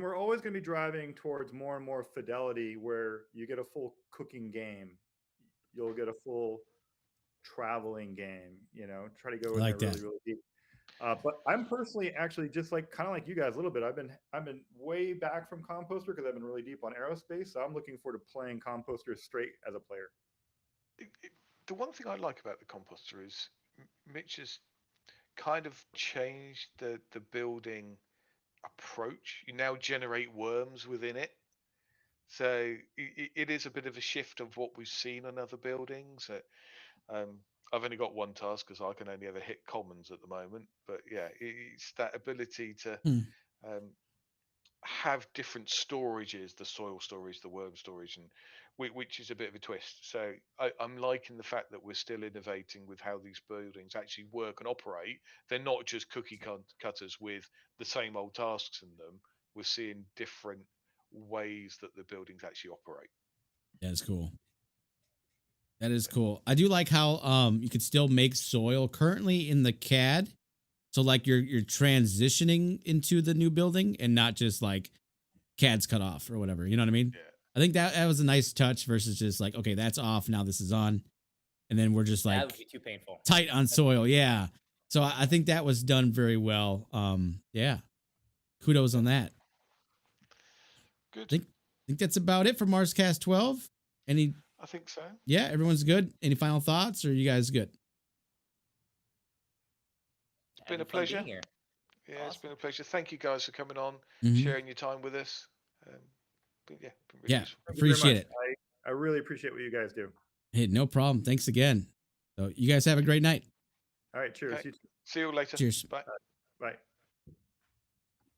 we're always going to be driving towards more and more fidelity, where you get a full cooking game, you'll get a full traveling game. Try to go I in like there that. really, really deep. But I'm personally actually just kind of like you guys a little bit. I've been way back from Composter because I've been really deep on aerospace. So I'm looking forward to playing Composter straight as a player. The one thing I like about the Composter is Mitch has kind of changed the building approach. You now generate worms within it. So it is a bit of a shift of what we've seen on other buildings. I've only got one task because I can only ever hit commons at the moment. But yeah, it's that ability to Hmm. um, have different storages, the soil storage, the worm storage, and which is a bit of a twist. So I'm liking the fact that we're still innovating with how these buildings actually work and operate. They're not just cookie cutters with the same old tasks in them. We're seeing different ways that the buildings actually operate. That's cool. That is cool. I do like how you can still make soil currently in the CAD. So like you're transitioning into the new building and not just like CAD's cut off or whatever. You know what I mean? Yeah. I think that was a nice touch versus just like, okay, that's off. Now this is on. And then we're just That would like be too painful. tight on soil. Yeah. So I think that was done very well. Yeah. Kudos on that. Good. Think that's about it for MarsCast 12. Any I think so. Yeah, everyone's good. Any final thoughts, or are you guys good? It's been a Having fun being pleasure. here. Yeah, it's been Awesome. a pleasure. Thank you guys for coming on, Mhm. sharing your time with us. But yeah, been really Yeah, useful. Thank you very appreciate much. it. I really appreciate what you guys do. Hey, no problem. Thanks again. So you guys have a great night. All right, cheers. Okay. You too. See you later. Cheers. Bye. Bye.